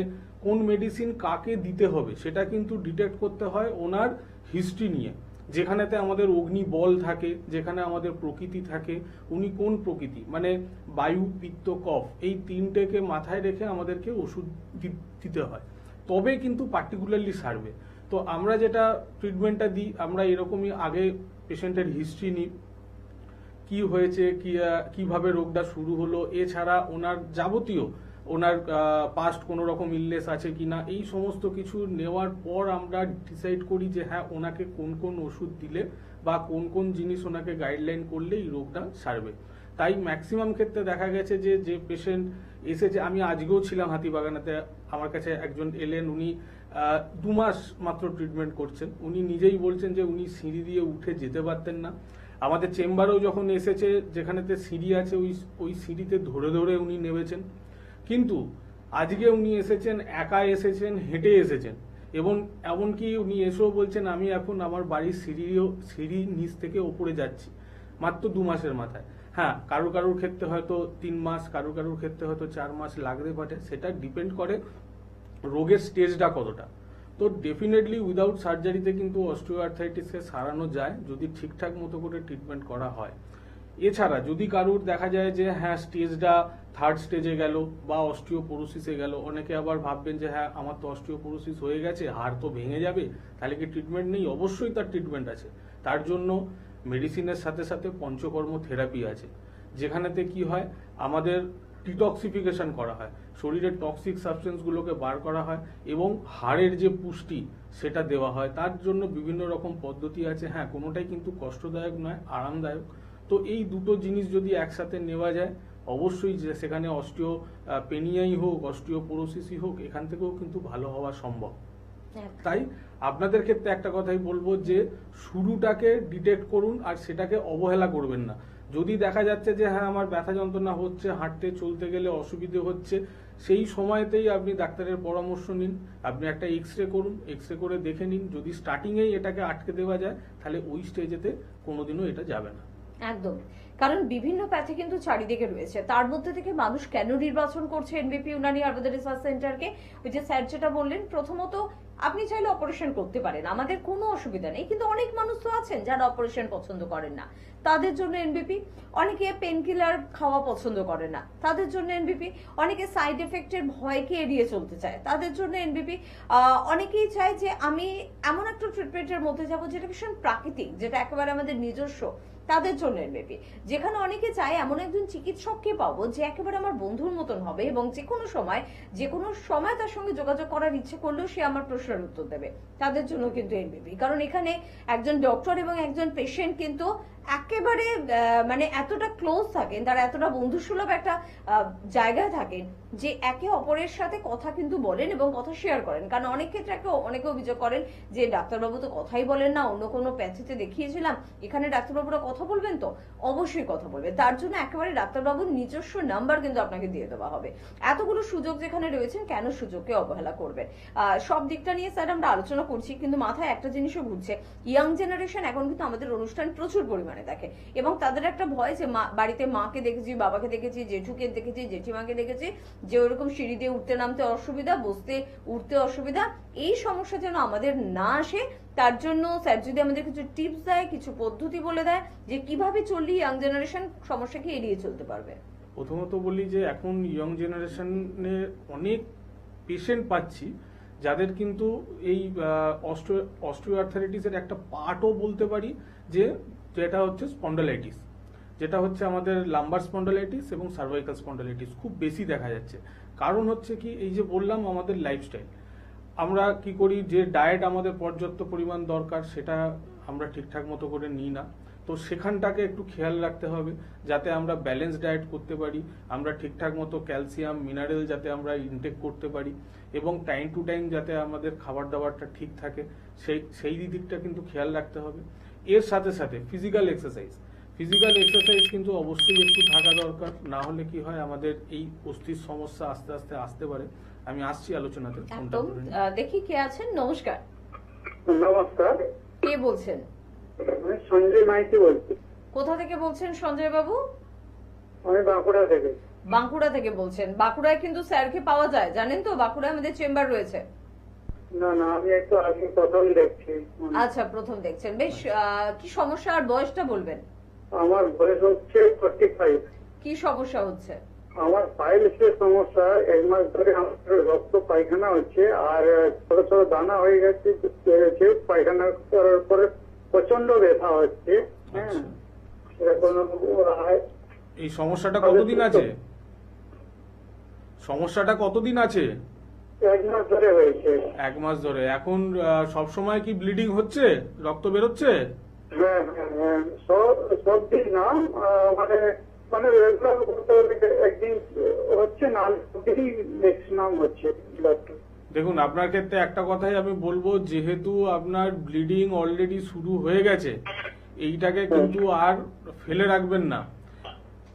কোন মেডিসিন কাকে দিতে হবে সেটা কিন্তু ডিটেক্ট করতে হয় ওনার হিস্ট্রি নিয়ে। যেখানেতে আমাদের অগ্নি বল থাকে, যেখানে আমাদের প্রকৃতি থাকে, উনি কোন প্রকৃতি, মানে বায়ু, পিত্ত, কফ, এই তিনটেকে মাথায় রেখে আমাদেরকে ওষুধ দিতে হয়, তবে কিন্তু পার্টিকুলারলি সারবে। তো আমরা যেটা ট্রিটমেন্টটা দিই, আমরা এরকমই আগে পেশেন্টের হিস্ট্রি নিই, কি হয়েছে, কিভাবে রোগটা শুরু হলো, এছাড়া ওনার যাবতীয় ওনার পাস্ট কোনো রকম ইলনেস আছে কিনা, এই সমস্ত কিছু নেওয়ার পর আমরা ডিসাইড করি যে হ্যাঁ ওনাকে কোন কোন ওষুধ দিলে বা কোন কোন জিনিস ওনাকে গাইডলাইন করলে এই রোগটা সারবে। তাই ম্যাক্সিমাম ক্ষেত্রে দেখা গেছে যে পেশেন্ট এসেছে, আমি আজকেও ছিলাম হাতিবাগানেতে, আমার কাছে একজন এলেন, উনি 2 মাস মাত্র ট্রিটমেন্ট করছেন। উনি নিজেই বলছেন যে উনি সিঁড়ি দিয়ে উঠে যেতে পারতেন না। আমাদের চেম্বারেও যখন এসেছে, যেখানেতে সিঁড়ি আছে ওই সিঁড়িতে ধরে ধরে উনি নেমেছেন। কিন্তু আজকে উনি এসেছেন, একা এসেছেন, হেঁটে এসেছেন, এবং এমনকি উনি এসেও বলছেন আমি এখন আমার বাড়ির সিঁড়ির নিচ থেকে ওপরে যাচ্ছি, মাত্র 2 মাসের মাথায়। হ্যাঁ, কারোর ক্ষেত্রে হয়তো 3 মাস, কারোর ক্ষেত্রে হয়তো 4 মাস লাগতে পারে, সেটা ডিপেন্ড করে রোগের স্টেজটা কতটা। তো ডেফিনেটলি উইদাউট সার্জারিতে কিন্তু অস্টিওআর্থারাইটিসকে সারানো যায় যদি ঠিকঠাক মতো করে ট্রিটমেন্ট করা হয়। এছাড়া যদি কারোর দেখা যায় যে হ্যাঁ স্টেজটা 3rd স্টেজে গেল বা অস্টিওপোরোসিসে গেল, অনেকে আবার ভাববেন যে হ্যাঁ আমার তো অস্টিওপোরোসিস হয়ে গেছে, হাড় তো ভেঙে যাবে, তাহলে কি ট্রিটমেন্ট নেই? অবশ্যই তার ট্রিটমেন্ট আছে। তার জন্য মেডিসিনের সাথে সাথে পঞ্চকর্ম থেরাপি আছে, যেখানেতে কি হয় আমাদের ডিটক্সিফিকেশন করা হয়, শরীরের টক্সিক সাবস্টেন্সগুলোকে বার করা হয় এবং হাড়ের যে পুষ্টি সেটা দেওয়া হয়। তার জন্য বিভিন্ন রকম পদ্ধতি আছে। হ্যাঁ, কোনোটাই কিন্তু কষ্টদায়ক নয়, আরামদায়ক। তো এই দুটো জিনিস যদি একসাথে নেওয়া যায়, অবশ্যই যে সেখানে অস্টিওপেনিয়াই হোক, অস্টিওপোরোসিসই হোক, এখান থেকেও কিন্তু ভালো হওয়া সম্ভব। তাই আপনাদের ক্ষেত্রে একটা কথাই বলবো যে শুরুটাকে ডিটেক্ট করুন আর সেটাকে অবহেলা করবেন না। যদি দেখা যাচ্ছে যে হ্যাঁ আমার ব্যথা যন্ত্রণা হচ্ছে, হাঁটতে চলতে গেলে অসুবিধে হচ্ছে, সেই সময়তেই আপনি ডাক্তারের পরামর্শ নিন। আপনি একটা এক্সরে করুন, এক্সরে করে দেখে নিন। যদি স্টার্টিংয়েই এটাকে আটকে দেওয়া যায়, তাহলে ওই স্টেজেতে কোনোদিনও এটা যাবে না। একদম, কারণ বিভিন্ন প্যাথি কিন্তু চারিদিকে রয়েছে, তার মধ্যে থেকে মানুষ কেন নির্বাচন করছে এনবিপি ইউনানি আয়ুর্বেদ রিসার্চ সেন্টারকে? ওই যে স্যার যেটা বললেন, প্রথমত আপনি চাইলে অপারেশন করতে পারেন, আমাদের কোনো অসুবিধা নেই, কিন্তু অনেক মানুষ তো আছেন যারা অপারেশন পছন্দ করেন না, তাদের জন্য এনবিপি। অনেকে পেন কিলার খাওয়া পছন্দ করে না, তাদের জন্য এনবিপি। অনেকে সাইড এফেক্টের ভয়কে এড়িয়ে চলতে চায়, তাদের জন্য এনবিপি। অনেকেই চায় যে আমি এমন একটা ট্রিটমেন্টের মধ্যে যাব যেটা ভীষণ প্রাকৃতিক, যেটা একেবারে আমাদের নিজস্ব, তাদের জন্য এনবিপি। যেখানে অনেকে চায় এমন একজন চিকিৎসককে পাবো যে একেবারে আমার বন্ধুর মতন হবে এবং যে কোনো সময় তার সঙ্গে যোগাযোগ করার ইচ্ছে করলেও সে আমার প্রশ্নের উত্তর দেবে, তাদের জন্য কিন্তু এনবিপি। কারণ এখানে একজন ডক্টর এবং একজন পেশেন্ট কিন্তু একেবারে মানে এতটা ক্লোজ থাকেন, তারা এতটা বন্ধুসুলভ একটা জায়গায় থাকেন যে একে অপরের সাথে কথা কিন্তু বলেন এবং কথা শেয়ার করেন। কারণ অনেক ক্ষেত্রে অনেকে অভিযোগ করেন যে ডাক্তারবাবু তো কথাই বলেন না, অন্য কোনো প্যাথিতে দেখিয়েছিলাম, এখানে ডাক্তারবাবুরা কথা বলবেন তো? অবশ্যই কথা বলবে। তার জন্য একেবারে ডাক্তারবাবুর নিজস্ব নাম্বার কিন্তু আপনাকে দিয়ে দেওয়া হবে। এতগুলো সুযোগ যেখানে রয়েছেন, কেন সুযোগকে অবহেলা করবেন? সব দিকটা নিয়ে স্যার আমরা আলোচনা করছি, কিন্তু মাথায় একটা জিনিসও ঘুরছে, ইয়াং জেনারেশন এখন কিন্তু আমাদের অনুষ্ঠান প্রচুর পরিমাণে দেখে এবং তাদের একটা ভয় যে বাড়িতে মাকে দেখেছি, বাবাকে দেখেছি, জেঠুকে দেখেছি, জেঠিমাকে দেখেছি, যে ওরকম সিঁড়ি দিয়ে উঠতে নামতে অসুবিধা, বসতে উঠতে অসুবিধা, এই সমস্যা যেন আমাদের না আসে তার জন্য স্যার যদি আমাদের কিছু টিপস দেয়, কিছু পদ্ধতি বলে দেয় যে কিভাবে চললে ইয়াং জেনারেশন সমস্যাকে এড়িয়ে চলতে পারবে। প্রথমত বলি যে এখন ইয়ং জেনারেশনে অনেক পেশেন্ট পাচ্ছি যাদের কিন্তু এই অস্টিওআর্থারাইটিসের একটা পার্টও বলতে পারি, যেটা হচ্ছে স্পন্ডালাইটিস, যেটা হচ্ছে আমাদের লাম্বার স্পন্ডালাইটিস এবং সার্ভাইকাল স্পন্ডালাইটিস খুব বেশি দেখা যাচ্ছে। কারণ হচ্ছে কি, এই যে বললাম আমাদের লাইফস্টাইল, আমরা কি করি, যে ডায়েট আমাদের পর্যাপ্ত পরিমাণ দরকার সেটা আমরা ঠিকঠাক মতো করে নিই না। তো সেখানটাকে একটু খেয়াল রাখতে হবে যাতে আমরা ব্যালেন্স ডায়েট করতে পারি, আমরা ঠিকঠাক মতো ক্যালসিয়াম মিনারেল যাতে আমরা ইনটেক করতে পারি এবং টাইম টু টাইম যাতে আমাদের খাবার দাবারটা ঠিক থাকে, সেই দিকটা কিন্তু খেয়াল রাখতে হবে। এর সাথে সাথে ফিজিক্যাল এক্সারসাইজ কিন্তু অবশ্যই একটু থাকা দরকার, না হলে কি হয় আমাদের এই অস্থির সমস্যা আস্তে আস্তে আসতে পারে। আমি আসছি আলোচনাতে। একদম দেখি কে আছেন। নমস্কার। নমস্কার, কে বলছেন? আমি সঞ্জয় মাইতি বলছি। কোথা থেকে বলছেন সঞ্জয় বাবু? আমি বাঁকুড়া থেকে। বাঁকুড়া থেকে বলছেন? বাঁকুড়ায় কিন্তু স্যারকে পাওয়া যায়, জানেন তো? বাঁকুড়ায় আমাদের চেম্বার রয়েছে। না না, আমি একটু আগে প্রথম দেখছি। আচ্ছা, প্রথম দেখছেন, বেশ। কি সমস্যা আর বয়সটা বলবেন? আমার বয়স হচ্ছে 45। কি সমস্যা হচ্ছে? আমার পাইলসের সমস্যা, 1 মাস ধরে আমার রক্ত পায়খানা হচ্ছে আর ছোট ছোট দানা হয়ে গেছে, পায়খানা করার পরে প্রচন্ড ব্যথা হচ্ছে। হ্যাঁ, এই সমস্যাটা কতদিন আছে? সমস্যাটা কতদিন আছে? 1 মাস ধরে হয়েছে। 1 মাস ধরে। এখন সব সময় কি ব্লিডিং হচ্ছে, রক্ত বেরোচ্ছে? হ্যাঁ হ্যাঁ হ্যাঁ, সব দিন না, মানে মানে রেগুলার একদিন হচ্ছে না, ম্যাক্সিমাম হচ্ছে। দেখুন, আপনার ক্ষেত্রে একটা কথাই আমি বলবো, যেহেতু আপনার ব্লিডিং অলরেডি শুরু হয়ে গেছে, এইটাকে কিন্তু আর ফেলে রাখবেন না,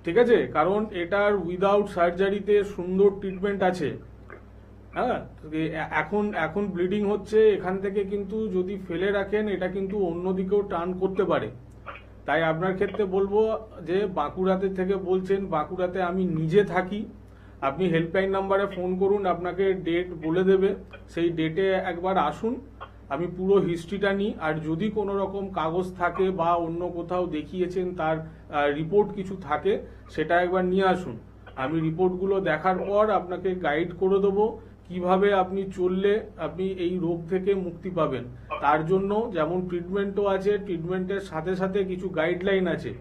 ঠিক আছে? কারণ এটার উইদাউট সার্জারিতে সুন্দর ট্রিটমেন্ট আছে। হ্যাঁ, এখন ব্লিডিং হচ্ছে, এখান থেকে কিন্তু যদি ফেলে রাখেন এটা কিন্তু অন্যদিকেও টার্ন করতে পারে। তাই আপনার ক্ষেত্রে বলবো যে বাঁকুড়াতে থেকে বলছেন, বাঁকুড়াতে আমি নিজে থাকি, আপনি হেল্পলাইন নাম্বারে ফোন করুন, আপনাকে ডেট বলে দেবে, সেই ডেটে একবার আসুন, আমি পুরো হিস্ট্রিটা নিই। আর যদি কোনো রকম কাগজ থাকে বা অন্য কোথাও দেখিয়েছেন তার রিপোর্ট কিছু থাকে, সেটা একবার নিয়ে আসুন। আমি রিপোর্টগুলো দেখার পর আপনাকে গাইড করে দেবো কিভাবে আপনি চললে আপনি এই রোগ থেকে মুক্তি পাবেন। তার জন্য যেমন ট্রিটমেন্টও আছে, ট্রিটমেন্টের সাথে সাথে কিছু গাইডলাইন আছে,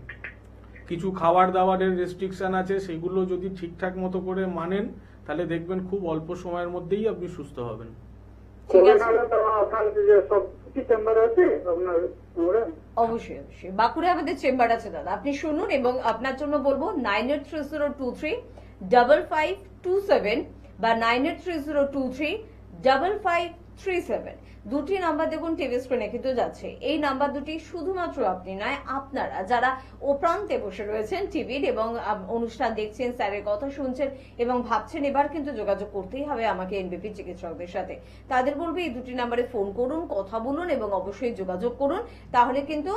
কিছু খাবার দাবারের রেস্ট্রিকশন আছে, সেগুলো যদি ঠিকঠাক মতো করে মানেন তাহলে দেখবেন খুব অল্প সময়ের মধ্যেই আপনি সুস্থ হবেন। অবশ্যই অবশ্যই বাঁকুড়ায় আমাদের চেম্বার আছে দাদা, আপনি শুনুন। এবং আপনার জন্য বলবো 9830235527 বা 9830235537, দুটি নাম্বার দেখুন টিভি স্ক্রিনে কিন্তু যাচ্ছে। এই নাম্বার দুটি শুধুমাত্র আপনি নয়, আপনারা যারা ও প্রান্তে বসে রয়েছেন টিভির এবং অনুষ্ঠান দেখছেন, স্যারের কথা শুনছেন এবং ভাবছেন এবার কিন্তু যোগাযোগ করতেই হবে আমাকে এনবিপি চিকিৎসকদের সাথে, তাদের বলবে এই দুটি নাম্বারে ফোন করুন, কথা বলুন এবং অবশ্যই যোগাযোগ করুন। তাহলে কিন্তু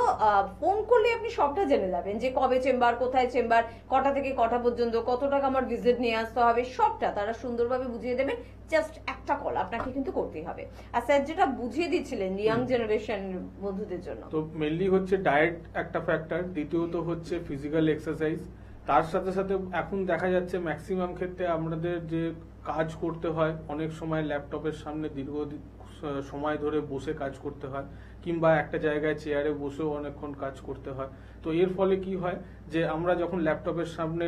ফোন করলে আপনি সবটা জেনে যাবেন যে কবে চেম্বার, কোথায় চেম্বার, কটা থেকে কটা পর্যন্ত, কত টাকা আমার ভিজিট নিয়ে আসতে হবে, সবটা তারা সুন্দরভাবে বুঝিয়ে দেবেন। জাস্ট একটা কল আপনাকে কিন্তু করতেই হবে। আর স্যার যেটা বুঝিয়ে দিচ্ছিলেন ইয়াং জেনারেশন বন্ধুদের জন্য, তো মেইনলি হচ্ছে ডায়েট একটা ফ্যাক্টর, দ্বিতীয়ত হচ্ছে ফিজিক্যাল এক্সারসাইজ। তার সাথে সাথে এখন দেখা যাচ্ছে ম্যাক্সিমাম ক্ষেত্রে আমাদের যে কাজ করতে হয়, অনেক সময় ল্যাপটপের সামনে দীর্ঘ সময় ধরে বসে কাজ করতে হয়, কিংবা একটা জায়গায় চেয়ারে বসেও অনেকক্ষণ কাজ করতে হয়। তো এর ফলে কি হয় যে আমরা যখন ল্যাপটপের সামনে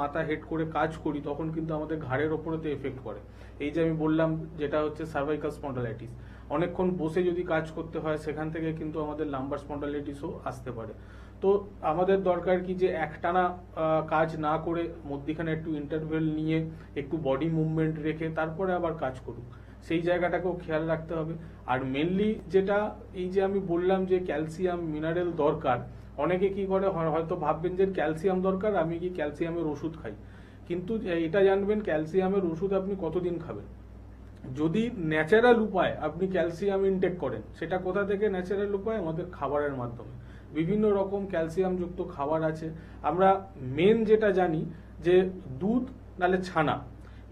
মাথা হেড করে কাজ করি তখন কিন্তু আমাদের ঘাড়ের ওপরেতে এফেক্ট করে। এই যে আমি বললাম যেটা হচ্ছে সার্ভাইকাল স্পন্ডালাইটিস, অনেকক্ষণ বসে যদি কাজ করতে হয় সেখান থেকে কিন্তু আমাদের লাম্বার স্পন্ডালাইটিসও আসতে পারে। তো আমাদের দরকার কি যে একটানা কাজ না করে মধ্যিখানে একটু ইন্টারভেল নিয়ে একটু বডি মুভমেন্ট রেখে তারপরে আবার কাজ করুক, সেই জায়গাটাকেও খেয়াল রাখতে হবে। আর মেনলি যেটা এই যে আমি বললাম যে ক্যালসিয়াম মিনারেল দরকার, অনেকে কি করে হয়তো ভাববেন যে ক্যালসিয়াম দরকার, আমি কি ক্যালসিয়ামের ওষুধ খাই, কিন্তু এটা জানবেন ক্যালসিয়ামের ওষুধ আপনি কতদিন খাবেন। যদি ন্যাচারাল উপায় আপনি ক্যালসিয়াম ইনটেক করেন, সেটা কোথা থেকে ন্যাচারাল উপায়? আমাদের খাবারের মাধ্যমে। বিভিন্ন রকম ক্যালসিয়াম যুক্ত খাবার আছে। আমরা মেন যেটা জানি যে দুধ নালে ছানা,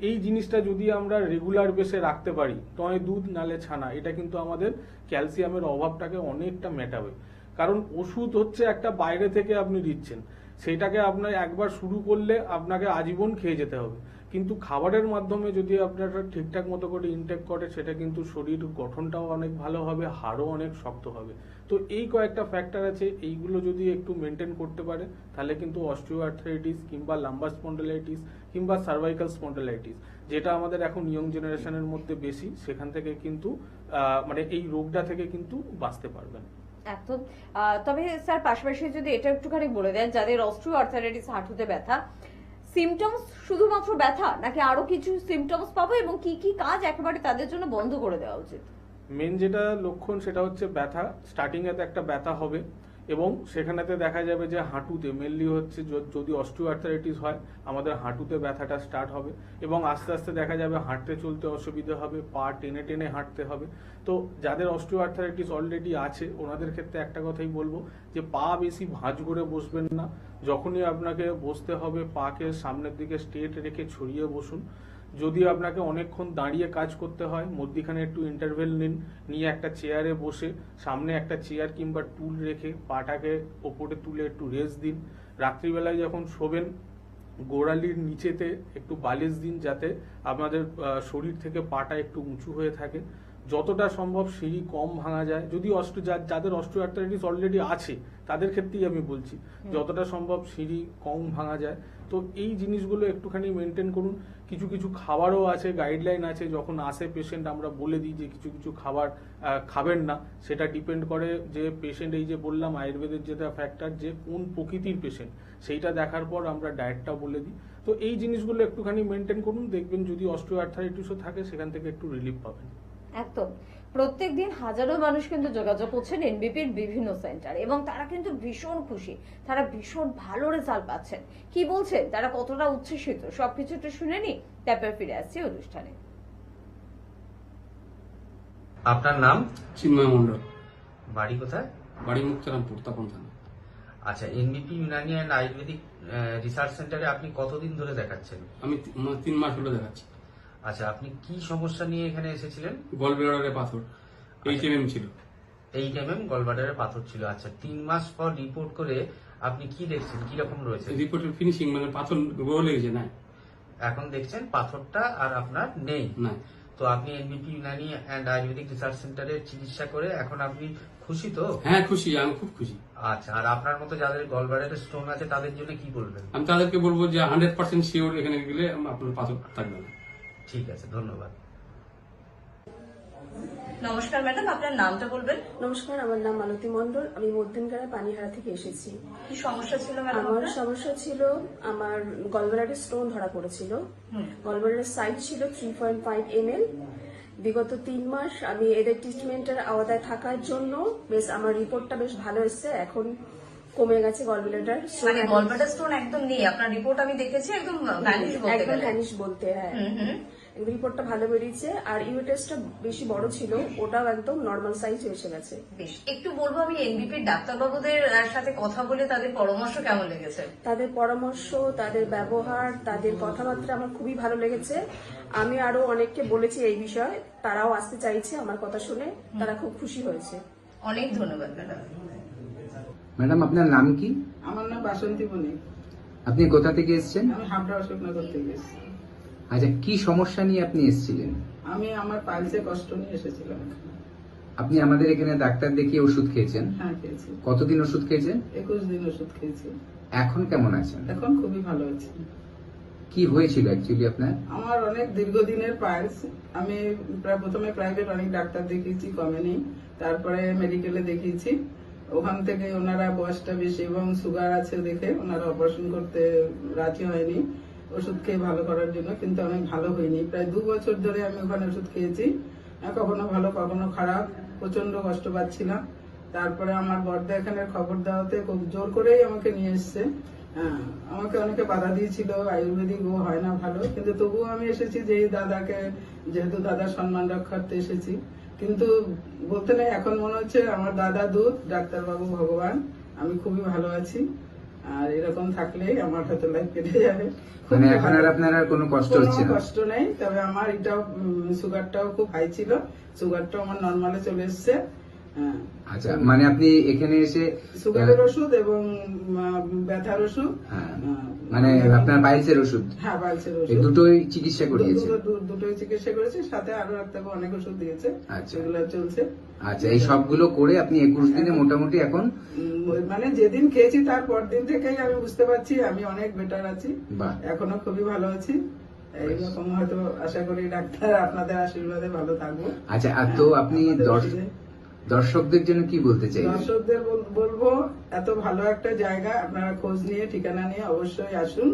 এই জিনিসটা যদি আমরা রেগুলার বেসে রাখতে পারি, তবে দুধ নালে ছানা, এটা কিন্তু আমাদের ক্যালসিয়ামের অভাবটাকে অনেকটা মেটাবে। কারণ ওষুধ হচ্ছে একটা বাইরে থেকে আপনি দিচ্ছেন, সেটাকে আপনার একবার শুরু করলে আপনাকে আজীবন খেয়ে যেতে হবে। কিন্তু খাবারের মাধ্যমে যদি আপনারা ঠিকঠাক মতো করে ইনটেক করে, সেটা কিন্তু শরীর গঠনটাও অনেক ভালো হবে, হাড়ও অনেক শক্ত হবে। তো এই কয়েকটা ফ্যাক্টর আছে, এইগুলো যদি একটু মেনটেন করতে পারে, তাহলে কিন্তু অস্টিওআর্থ্রাইটিস কিংবা লাম্বার স্পন্ডিলাইটিস কিংবা সার্ভাইকাল স্পন্ডিলাইটিস, যেটা আমাদের এখন ইয়ং জেনারেশনের মধ্যে বেশি, সেখান থেকে কিন্তু মানে এই রোগটা থেকে কিন্তু বাঁচতে পারবেন। একদম। তবে স্যার পাশাপাশি যদি এটা একটুখানি বলে দেন, যাদের অস্টিওআর্থ্রাইটিস হাঁটুতে ব্যথা, সিমটমস শুধুমাত্র ব্যথা নাকি আরো কিছু সিমটমস পাবো, এবং কি কি কাজ একেবারে তাদের জন্য বন্ধ করে দেওয়া উচিত? মেন যেটা লক্ষণ সেটা হচ্ছে ব্যথা। স্টার্টিং এতে একটা ব্যথা হবে এবং সেখানেতে দেখা যাবে যে হাঁটুতে মেনলি হচ্ছে, যদি অস্টিওআর্থ্রাইটিস হয় আমাদের হাঁটুতে ব্যথাটা স্টার্ট হবে এবং আস্তে আস্তে দেখা যাবে হাঁটতে চলতে অসুবিধা হবে, পা টেনে টেনে হাঁটতে হবে। তো যাদের অস্টিওআর্থ্রাইটিস অলরেডি আছে ওনাদের ক্ষেত্রে একটা কথাই বলবো যে পা বেশি ভাঁজ করে বসবেন না। যখনই আপনাকে বসতে হবে পাকে সামনের দিকে স্ট্রেট রেখে ছড়িয়ে বসুন। যদি আপনাকে অনেকক্ষণ দাঁড়িয়ে কাজ করতে হয়, মধ্যিখানে একটু ইন্টারভেল নিন, নিয়ে একটা চেয়ারে বসে সামনে একটা চেয়ার কিংবা টুল রেখে পাটাকে ওপরে তুলে একটু রেস্ট দিন। রাত্রিবেলায় যখন শোবেন গোড়ালির নিচেতে একটু বালিশ দিন, যাতে আপনাদের শরীর থেকে পাটা একটু উঁচু হয়ে থাকে। যতটা সম্ভব সিঁড়ি কম ভাঙা যায়, যদি যাদের অস্টিওআর্থ্রাইটিস অলরেডি আছে তাদের ক্ষেত্রেই আমি বলছি, যতটা সম্ভব সিঁড়ি কম ভাঙা যায়। তো এই জিনিসগুলো একটুখানি মেনটেন করুন। কিছু কিছু খাবারও আছে, গাইডলাইন আছে, যখন আসে পেশেন্ট আমরা বলে দিই যে কিছু কিছু খাবার খাবেন না। সেটা ডিপেন্ড করে যে পেশেন্ট, এই যে বললাম আয়ুর্বেদের যেটা ফ্যাক্টর, যে কোন প্রকৃতির পেশেন্ট, সেইটা দেখার পর আমরা ডায়েটটা বলে দিই। তো এই জিনিসগুলো একটুখানি মেনটেন করুন, দেখবেন যদি অস্টিওআর্থ্রাইটিসও থাকে সেখান থেকে একটু রিলিফ পাবেন। একদম। প্রত্যেকদিন হাজারো মানুষ কিন্তু যোগাযোগ করছেন এনবিপির বিভিন্ন সেন্টার, এবং তারা কিন্তু ভীষণ খুশি, তারা ভীষণ ভালো রেজাল্ট পাচ্ছেন। কি বলছেন, তারা কতটা উচ্ছ্বসিত, সবকিছু একটু শুনে নি, তারপর ফিরে আসছি অনুষ্ঠানে। আপনার নাম? চিন্ময় মন্ডল। বাড়ি কোথায়? বাড়ি মুক্তারামপুর, তপন থানা। আচ্ছা, এনবিপি ইউনানি অ্যান্ড আয়ুর্বেদিক রিসার্চ সেন্টারে আপনি কতদিন ধরে দেখাচ্ছেন? আমি 3 মাস হলো দেখাচ্ছি। আচ্ছা, আপনি কি সমস্যা নিয়ে এখানে এসেছিলেন? গলব্লাডারে পাথর 8 mm ছিল। 8 mm গলব্লাডারে পাথর ছিল। আচ্ছা, 3 মাস পর রিপোর্ট করে আপনি কি দেখছেন, কি রকম রয়েছে? রিপোর্টের ফিনিশিং মানে পাথর গ্রো লেগেছে না, এখন দেখছেন পাথরটা আর আপনার নেই না। তো আপনি এনবিপি ইউনানি অ্যান্ড আয়ুর্বেদিক রিসার্চ সেন্টারে চিকিৎসা করে এখন আপনি খুশি তো? হ্যাঁ খুশি, আমি খুব খুশি। আচ্ছা, আর আপনার মতো যাদের গলব্লাডারে স্টোন আছে তাদের জন্য কি বলবেন? আমি তাদেরকে বলবো যে 100% শিওর এখানে গেলে আপনার পাথর থাকবে না। ঠিক আছে, ধন্যবাদ। নমস্কার ম্যাডাম, আপনার নামটা বলবেন? নমস্কার, আমার নাম মালতী মণ্ডল। আমি মধ্যমগ্রামে পানিহারা থেকে এসেছি। কি সমস্যা ছিল ম্যাডাম? আমার সমস্যা ছিল, আমার গলব্লাডারে স্টোন ধরা পড়েছিল। গলব্লাডারের সাইজ ছিল 3.5 ml। বিগত 3 মাস আমি এদের ট্রিটমেন্টের আওতায় থাকার জন্য বেশ আমার রিপোর্টটা বেশ ভালো এসেছে। এখন কমে গেছে গলব্লাডার স্টোন। মানে গলব্লাডার স্টোন একদম নেই, আপনার রিপোর্ট আমি দেখেছি, একদম ভ্যানিশ বলতে একদম গেলে। ভ্যানিশ বলতে, হ্যাঁ। রিপোর্টটা ভালো বেরিয়েছে। আর ইউটেস্টটা বেশি বড় ছিল, ওটাও একদম নর্মাল সাইজ এসে গেছে। বেশ, একটু বলবো আমি এনবিপির ডাক্তারবাবুদের সাথে কথা বলে তাদের পরামর্শ কেমন লেগেছে? তাদের পরামর্শ, তাদের ব্যবহার, তাদের কথাবার্তা আমার খুবই ভালো লেগেছে। আমি আরো অনেককে বলেছি এই বিষয়ে, তারাও আসতে চাইছে আমার কথা শুনে, তারা খুব খুশি হয়েছে। অনেক ধন্যবাদ ম্যাডাম। ম্যাডাম আপনার নাম কি? আমার নাম বাসন্তী বণিক। আপনি কোথা থেকে এসেছেন? আমি হাবড়া অশোকনগর থেকে এসেছি। আচ্ছা, কি সমস্যা নিয়ে আপনি এসেছিলেন? আমি আমার পাইলসে কষ্ট নিয়ে এসেছিলাম। আপনি আমাদের এখানে ডাক্তার দেখিয়ে ওষুধ খেয়েছেন? হ্যাঁ, খেয়েছি। কতদিন ওষুধ খেয়েছেন? 21 দিন ওষুধ খেয়েছি। এখন কেমন আছেন? এখন খুবই ভালো আছি। কি হয়েছিল অ্যাকচুয়ালি আপনার? আমার অনেক দীর্ঘদিনের পাইলস। আমি প্রথমে প্রাইভেট অনেক ডাক্তার দেখিয়েছি, কমেনি। তারপরে মেডিকেলে দেখিয়েছি। ওখান থেকে ওনারা বয়সটা বেশি এবং সুগার আছে দেখে ওনারা অপারেশন করতে রাজি হয়নি ওষুধ খেয়ে ভালো করার জন্য, কিন্তু আমি ভালো হইনি। প্রায় 2 বছর ধরে আমি ওখানে ওষুধ খেয়েছি, কখনো ভালো কখনো খারাপ, প্রচন্ড কষ্ট পাচ্ছিলাম। তারপরে আমার বড়দা এখানে খবর দেওয়াতে খুব জোর করেই আমাকে নিয়ে এসছে। হ্যাঁ, আমাকে অনেকে বাধা দিয়েছিল, আয়ুর্বেদিক ও হয় না ভালো, কিন্তু তবুও আমি এসেছি যে এই দাদাকে, যেহেতু দাদার সম্মান রক্ষার্থে এসেছি। কিন্তু বলতে নেই, এখন মনে হচ্ছে আমার দাদা দুধ, ডাক্তারবাবু ভগবান, আমি খুবই ভালো আছি। আর এরকম থাকলেই আমার হয়তো লাইফ কেটে যাবে। মানে এখন আর আপনার আর কোনো কষ্ট হচ্ছে কোনো না? কষ্ট নেই, তবে আমার এটাও সুগারটাও খুব হাই ছিল, সুগারটাও আমার নর্মালে চলে এসছে। হ্যাঁ, আচ্ছা, মানে আপনি এখানে এসে সুগারের ওষুধ এবং ব্যথার ওষুধ, হ্যাঁ, মানে আপনার পাইলসের ওষুধ, হ্যাঁ পালসের এই ওষুধ, দুটোই চিকিৎসা করিয়েছে? দুটোই চিকিৎসা করেছি, সাথে আরো ডাক্তারবাবু অনেক ওষুধ দিয়েছে, আচ্ছা। সেগুলো চলছে। আচ্ছা, এই সবগুলো করে আপনি 21 দিনে মোটামুটি এখন মানে যেদিন খেয়েছি তার পর দিন থেকেই আমি বুঝতে পারছি আমি অনেক বেটার আছি, বাহ। এখনো খুবই ভালো আছি। এইরকম হয়তো আশা করি ডাক্তার আপনাদের আশীর্বাদে ভালো থাকবো। আচ্ছা, আর তো আপনি আমাদের ওষুধে- দর্শকদের জন্য কি বলতে চাই? দর্শকদের বলবো, এত ভালো একটা জায়গা, আপনারা খোঁজ নিয়ে ঠিকানা নিয়ে অবশ্যই আসুন।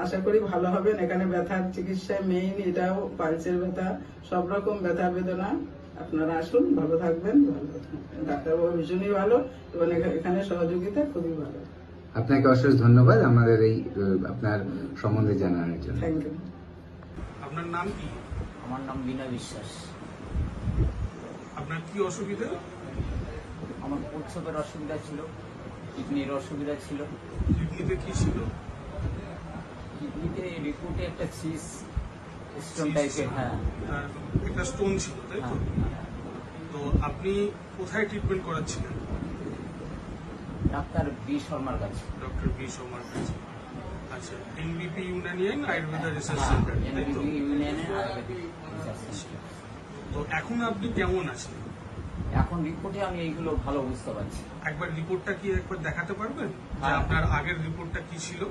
আশা করি ভালো হবেন। এখানে ব্যথার চিকিৎসায় মেইন এটাও, পালসের ব্যথা, সব রকম ব্যথা বেদনা। আপনারা আসুন, ভালো থাকবেন। ডাক্তারবাবু ভীষণই ভালো এবং এখানে সহযোগিতা খুবই ভালো। আপনাকে অশেষ ধন্যবাদ আমাদের এই আপনার সম্বন্ধে জানানোর জন্য। Thank you. আপনার নাম কি? আমার নাম বিনয় বিশ্বাস। আপনার কি অসুবিধা? আমার প্রস্রাবের অসুবিধা ছিল, কিডনির অসুবিধা ছিল। কিডনিতে কি ছিল? কিডনিতে রিপোর্টে একটা স্টোন টাইপের, হ্যাঁ। একটা স্টোন ছিল, তাই তো? তো আপনি কোথায় ট্রিটমেন্ট করাচ্ছিলেন? ডাক্তার বি শর্মার কাছে। ডক্টর বি শর্মার কাছে। আচ্ছা, এনবিপি ইউনানিয়ান আয়ুর্বেদা রিসার্চ সেন্টার, তাই তো? ইউনিয়নের আয়ুর্বেদিক রিসার্চ সেন্টার। তো এখন আপনি কেমন আছেন? এখন রিপোর্টে আমি এইগুলো ভালো বুঝতে পারছি। একবার রিপোর্টটা কি একবার দেখাতে পারবেন, যে হ্যাঁ। আপনার আগের রিপোর্টটা কি ছিল?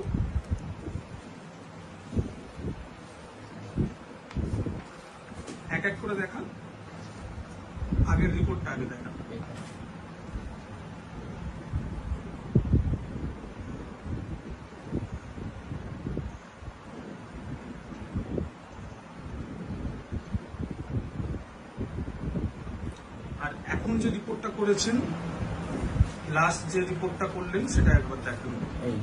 এক এক করে দেখান, আগের রিপোর্টটা আগে দেখান। আর এখন যে রিপোর্টটা করেছেন, লাস্ট যে রিপোর্টটা করলেন, সেটা একবার দেখান। এই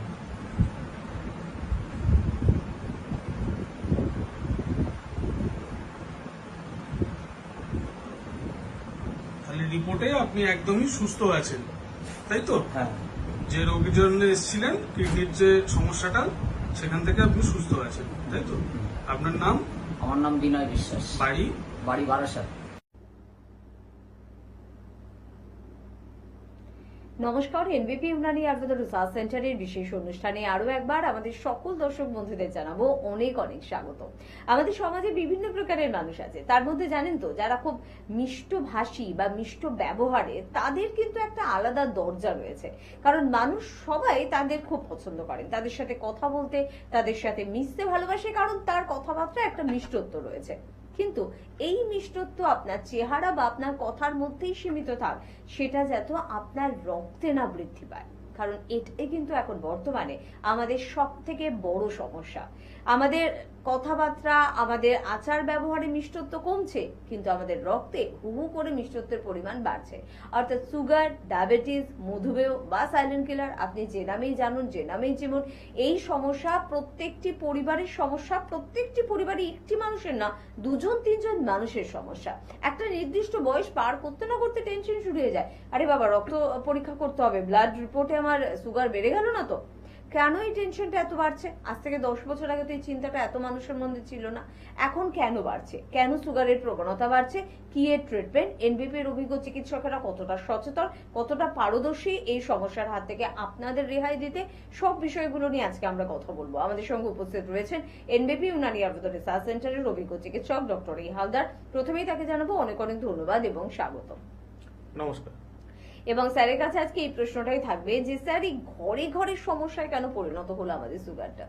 তাহলে রিপোর্টে আপনি একদমই সুস্থ আছেন, তাই তো? হ্যাঁ, যে রোগীর জন্য এসেছিলেন, কিডনির যে সমস্যাটা, সেখান থেকে আপনি সুস্থ আছেন, তাই তো? আপনার নাম? আমার নাম বিনয় বিশ্বাস। বাড়ি? বাড়ি বারাসাত। নমস্কার, এনবিপি ইউনানি আয়ুর্বেদা রিসার্চ সেন্টারের বিশেষ অনুষ্ঠানে আরো একবার আমাদের সকল দর্শক বন্ধুদের জানাবো অনেক অনেক স্বাগত। আমাদের সমাজে বিভিন্ন প্রকারের মানুষ আছে, তার মধ্যে জানেন তো, যারা খুব মিষ্টভাষী বা মিষ্ট ব্যবহারে, তাদের কিন্তু একটা আলাদা দরজা রয়েছে। কারণ মানুষ সবাই তাদের খুব পছন্দ করেন, তাদের সাথে কথা বলতে, তাদের সাথে মিশতে ভালোবাসে, কারণ তার কথাবার্তা একটা মিষ্টত্ব রয়েছে। কিন্তু এই মিষ্টত্ব আপনার চেহারা বা আপনার কথার মধ্যেই সীমিত থাক, সেটা যাতে আপনার রক্তে না বৃদ্ধি পায়। কারণ এটাই কিন্তু এখন বর্তমানে আমাদের সব থেকে বড় সমস্যা। আমাদের কথাবার্তা, আমাদের আচার ব্যবহারে মিষ্টত্ব কমছে, কিন্তু আমাদের রক্তে হু হু করে মিষ্টত্বের পরিমাণ বাড়ছে। অর্থাৎ সুগার, ডায়াবেটিস, মধুমেহ বা সাইলেন্ট কিলার, আপনি যে নামেই জানুন, যে নামেই চিনুন, এই সমস্যা প্রত্যেকটি পরিবারের সমস্যা। প্রত্যেকটি পরিবারে একটি মানুষের না, 2-3 মানুষের সমস্যা। একটা নির্দিষ্ট বয়স পার করতে না করতে টেনশন শুরু হয়ে যায়, আরে বাবা রক্ত পরীক্ষা করতে হবে, ব্লাড রিপোর্টে আমার সুগার বেড়ে গেল না তো? কেন এই টেনশনটা এত বাড়ছে? আজ থেকে 10 বছর আগে তো এই চিন্তাটা এত মানুষের মধ্যে ছিল না। এখন কেন বাড়ছে? কেন সুগারের প্রবণতা বাড়ছে? কি এর ট্রিটমেন্ট? এনবিপির অভিজ্ঞ চিকিৎসকেরা কতটা সচেতন, কতটা পারদর্শী এই সমস্যার হাত থেকে আপনাদের রেহাই দিতে, সব বিষয়গুলো নিয়ে আজকে আমরা কথা বলবো। আমাদের সঙ্গে উপস্থিত রয়েছেন এনবিপি ইউনানি আয়ুর্বেদা রিসার্চ সেন্টারের অভিজ্ঞ চিকিৎসক ডক্টর এই হালদার। প্রথমেই তাকে জানাবো অনেক অনেক ধন্যবাদ এবং স্বাগত। নমস্কার। এবং স্যারের কাছে আজকে এই প্রশ্নটাই থাকবে যে স্যার, এই ঘরে ঘরে সমস্যায় কেন পরিণত হলো আমাদের সুগারটা?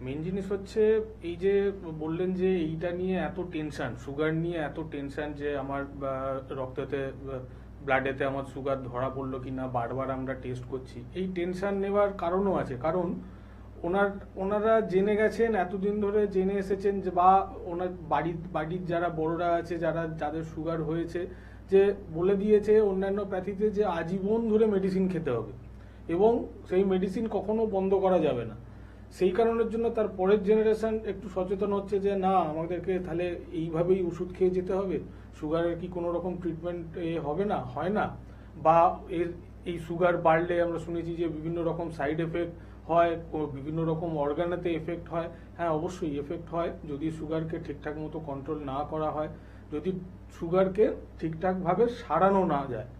মেন জিনিস হচ্ছে, এই যে বললেন যে এইটা নিয়ে এত টেনশন, সুগার নিয়ে এত টেনশন, যে আমার রক্ততে ব্লাডেতে আমার সুগার ধরা পড়লো কি না, বারবার আমরা টেস্ট করছি। এই টেনশন নেওয়ার কারণও আছে, কারণ ওনারা জেনে গেছেন, এতদিন ধরে জেনে এসেছেন যে, বা ওনার বাড়ির যারা বড়রা আছে, যাদের সুগার হয়েছে, যে বলে দিয়েছে অন্যান্য প্যাথিতে যে আজীবন ধরে মেডিসিন খেতে হবে এবং সেই মেডিসিন কখনো বন্ধ করা যাবে না। সেই কারণের জন্য তার পরের জেনারেশন একটু সচেতন হচ্ছে যে না, আমাদেরকে তাহলে এইভাবেই ওষুধ খেয়ে যেতে হবে, সুগারের কি কোনো রকম ট্রিটমেন্ট হবে না, হয় না, বা এই সুগার বাড়লে আমরা শুনেছি যে বিভিন্ন রকম সাইড এফেক্ট হয়, বিভিন্ন রকম অর্গানেতে এফেক্ট হয়। হ্যাঁ, অবশ্যই এফেক্ট হয় যদি সুগারকে ঠিকঠাক মতো কন্ট্রোল না করা হয়, যদি সুগারকে ঠিকঠাকভাবে সারানো না যায়।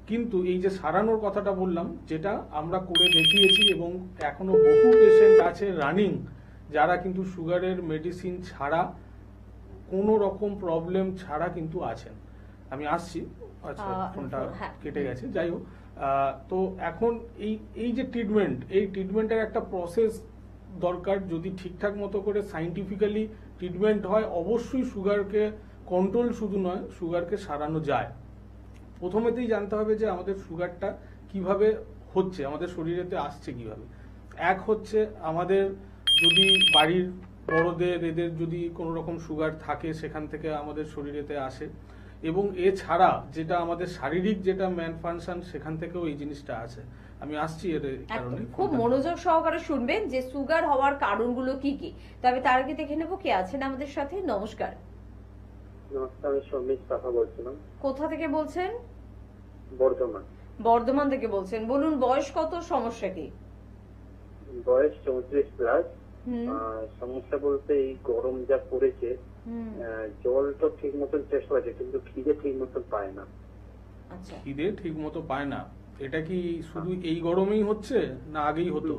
কিন্তু এই যে সারানোর কথাটা বললাম, যেটা আমরা করে দেখিয়েছি এবং এখনো বহু পেশেন্ট আছে রানিং যারা কিন্তু সুগারের মেডিসিন ছাড়া কোনো রকম প্রবলেম ছাড়া কিন্তু আছেন। আমি আসছি, আচ্ছা ফোনটা কেটে গেছে, যাই হোক। তো এখন এই যে ট্রিটমেন্ট, এই ট্রিটমেন্টের একটা প্রসেস দরকার। যদি ঠিকঠাক মতো করে সাইন্টিফিক্যালি ট্রিটমেন্ট হয়, অবশ্যই সুগারকে কন্ট্রোল শুধু নয়, সুগারকে সারানো যায়। প্রথমেতেই জানতে হবে যে আমাদের সুগারটা কিভাবে হচ্ছে, আমাদের শরীরেতে আসছে কিভাবে। এক হচ্ছে আমাদের যদি বাড়ির বড়দের এদের যদি কোনো রকম সুগার থাকে, সেখান থেকে আমাদের শরীরেতে আসে। এবং এছাড়া যেটা আমাদের শারীরিক যেটা ম্যান ফাংশন, সেখান থেকেও এই জিনিসটা আছে। আমি আসছি এর কারণে। খুব মনোযোগ সহকারে শুনবেন যে সুগার হওয়ার কারণগুলো কি কি। তবে তার আগে দেখে নেব কে আছেন আমাদের সাথে। নমস্কার। নমস্কার, আমি সমীর কথা বলছিলাম। কোথা থেকে বলছেন? বর্ধমান। বর্ধমান থেকে বলছেন, বলুন বয়স কত, সমস্যা কি? বয়স 34 প্লাস। সমস্যা বলতে এই গরম যা পড়েছে, জল তো ঠিক মতন চেষ্টা হচ্ছে, কিন্তু খিদে ঠিক মতন পায় না। আচ্ছা, খিদে ঠিক মতো পায় না, এটা কি শুধু এই গরমেই হচ্ছে না আগেই হতো?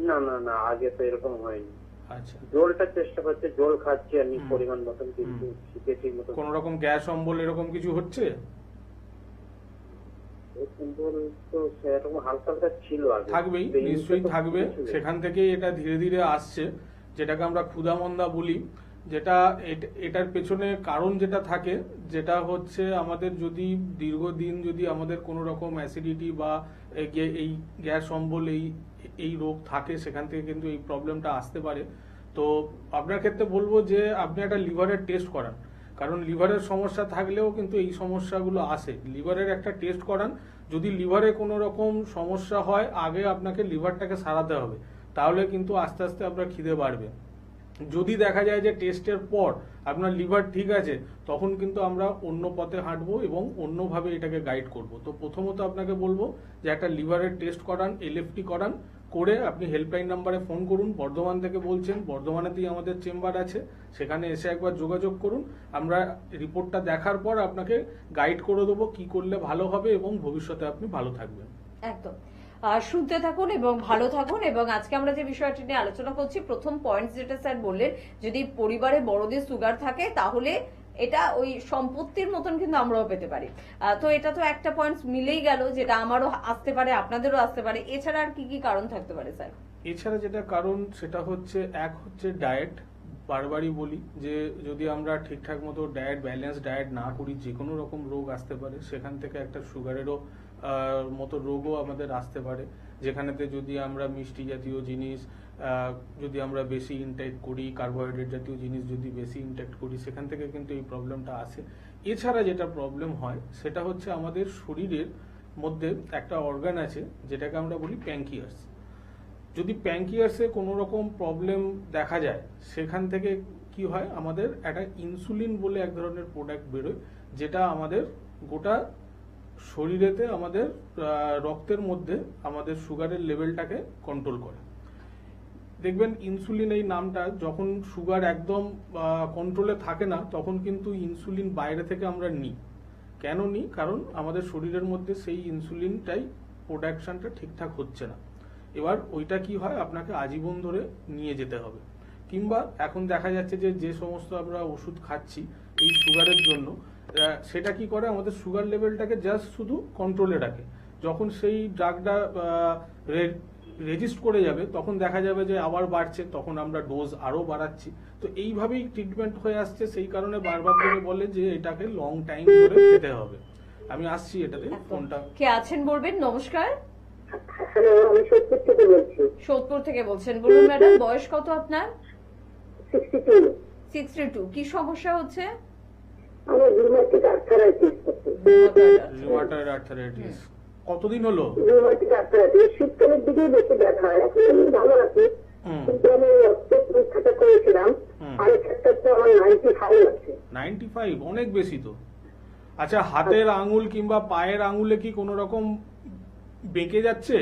না না না, আগে তো এরকম হয়নি। আচ্ছা, জলটা চেষ্টা করছে, জল খাচ্ছি আমি পরিমাণ মতন, কিন্তু খিদে ঠিক মতন। কোন রকম গ্যাস অম্বল এরকম কিছু হচ্ছে? থাকবেই, নিশ্চয়ই থাকবে। সেখান থেকে এটা ধীরে ধীরে আসছে, যেটাকে আমরা ক্ষুধামন্দা বলি। যেটা এটার পেছনে কারণ যেটা থাকে, যেটা হচ্ছে আমাদের যদি দীর্ঘদিন যদি আমাদের কোনো রকম অ্যাসিডিটি বা এই গ্যাস অম্বল এই রোগ থাকে, সেখান থেকে কিন্তু এই প্রবলেমটা আসতে পারে। তো আপনার ক্ষেত্রে বলবো যে আপনি একটা লিভারের টেস্ট করান, কারণ লিভারের সমস্যা থাকলেও কিন্তু এই সমস্যাগুলো আসে। লিভারের একটা টেস্ট করান, যদি লিভারে কোনো রকম সমস্যা হয় আগে আপনাকে লিভারটাকে সারাতে হবে, তাহলে কিন্তু আস্তে আস্তে আপনার খিদে বাড়বে। যদি দেখা যায় যে টেস্টের পর আপনার লিভার ঠিক আছে, তখন কিন্তু আমরা অন্য পথে হাঁটবো এবং অন্যভাবে এটাকে গাইড করব। তো প্রথমত আপনাকে বলবো যে একটা লিভারের টেস্ট করান, এলএফটি করান, করে আপনি হেল্পলাইন নাম্বারে ফোন করুন। বর্ধমান থেকে বলছেন, বর্ধমানেতেই আমাদের চেম্বার আছে, সেখানে এসে একবার যোগাযোগ করুন। আমরা রিপোর্টটা দেখার পর আপনাকে গাইড করে দেবো কি করলে ভালো হবে এবং ভবিষ্যতে আপনি ভালো থাকবেন। একদম শুনতে থাকুন এবং ভালো থাকুন। এবং আজকে আমরা যে বিষয়টি নিয়ে আলোচনা করছি, প্রথম পয়েন্ট যেটা স্যার বললেন, যদি পরিবারে বড়দের সুগার থাকে তাহলে এটা ওই সম্পত্তির মতন কিন্তু আমরাও পেতে পারি। তো এটা তো একটা পয়েন্ট মিলেই গেল, যেটা আমারও আসতে পারে, আপনাদেরও আসতে পারে। এছাড়া আর কি কি কারণ থাকতে পারে স্যার? এছাড়া যেটা কারণ সেটা হচ্ছে, এক হচ্ছে ডায়েট। বারবারই বলি যে যদি আমরা ঠিকঠাক মতো ডায়েট, ব্যালেন্স ডায়েট না করি, যে কোনো রকম রোগ আসতে পারে। সেখান থেকে একটা সুগারেরও মতো রোগও আমাদের আসতে পারে, যেখানেতে যদি আমরা মিষ্টি জাতীয় জিনিস যদি আমরা বেশি ইনটেক করি, কার্বোহাইড্রেট জাতীয় জিনিস যদি বেশি ইনটেক করি, সেখান থেকে কিন্তু এই প্রবলেমটা আসে। এছাড়া যেটা প্রবলেম হয় সেটা হচ্ছে আমাদের শরীরের মধ্যে একটা অর্গান আছে যেটাকে আমরা বলি প্যাঙ্কিয়াস। যদি প্যাঙ্কিয়াসে কোনো রকম প্রবলেম দেখা যায়, সেখান থেকে কি হয়, আমাদের একটা ইনসুলিন বলে এক ধরনের প্রোডাক্ট বেরোয়, যেটা আমাদের গোটা শরীরেতে আমাদের রক্তের মধ্যে আমাদের সুগারের লেভেলটাকে কন্ট্রোল করে। দেখবেন ইনসুলিন এই নামটা, যখন সুগার একদম কন্ট্রোলে থাকে না, তখন কিন্তু ইনসুলিন বাইরে থেকে আমরা নিই। কেন নিই? কারণ আমাদের শরীরের মধ্যে সেই ইনসুলিনটাই প্রোডাকশনটা ঠিকঠাক হচ্ছে না। এবার ওইটা কি হয়, আপনাকে আজীবন ধরে নিয়ে যেতে হবে। কিংবা এখন দেখা যাচ্ছে যে সমস্ত আমরা ওষুধ খাচ্ছি এই সুগারের জন্য, সেটা কি করে, আমাদের সুগার লেভেলটাকে জাস্ট শুধু কন্ট্রোলে রাখে। যখন সেই ড্রাগটা রেজিস্ট করে যাবে, তখন দেখা যাবে যে আবার বাড়ছে, তখন আমরা ডোজ আরো বাড়াচ্ছি। তো এইভাবেই ট্রিটমেন্ট হয়ে আসছে। সেই কারণে বারবার করে বলে যে এটাকে লং টাইম ধরে খেতে হবে। আমি আসছি এটাতে একদম। ফোনটা। কে আছেন বলবেন? নমস্কার, হ্যালো, আমি সোদপুর থেকে বলছি। সোদপুর থেকে বলছেন, বলুন ম্যাডাম, বয়স কত আপনার? 62। 62। কি সমস্যা হচ্ছে? আমার রুমাটিক আর্থারাইটিস হচ্ছে। রিউমাটয়েড আর্থারাইটিস কতদিন হলো? রুমাটিক আর্থারাইটিস শীতকালের দিকেই বেশি ব্যথা হয়। এখন আমি ভালো আছি, কিন্তু আমি রক্ত পরীক্ষাটা করেছিলাম, আর ক্ষেত্রে আমার 95 আছে। 95 অনেক বেশি তো। আচ্ছা, হাতের আঙুল কিংবা পায়ের আঙুলে কি কোনো রকম বেঁকে যাচ্ছে?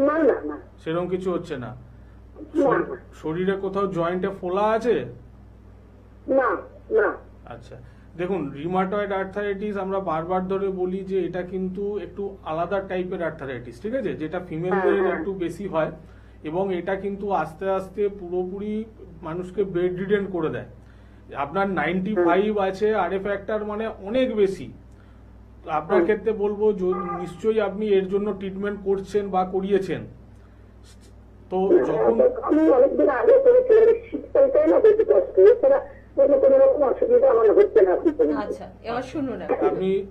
না না না, সেরকম কিছু হচ্ছে না? না না শরীরে কোথাও জয়েন্টে ফোলা আছে? না না। আচ্ছা, দেখুন, রিউমাটয়েড আর্থারাইটিস আমরা বারবার ধরে বলি যে এটা কিন্তু একটু আলাদা টাইপের আর্থারাইটিস, ঠিক আছে, যেটা ফিমেলদের একটু বেশি হয়, এবং এটা কিন্তু আস্তে আস্তে পুরোপুরি মানুষকে বেড রিডেন করে দেয়। আপনার 95 আছে, আরএফ ফ্যাক্টর মানে অনেক বেশি। তো আপনার ক্ষেত্রে বলবো নিশ্চয়ই আপনি এর জন্য ট্রিটমেন্ট করছেন বা করিয়েছেন। তো যখন আমি অনেকদিন আগে করেছিলাম, শীতকালটাই না বেশি কষ্ট, এছাড়া অন্য কোনো রকম অসুবিধা আমার হচ্ছে না। আচ্ছা, এবার শুনুন।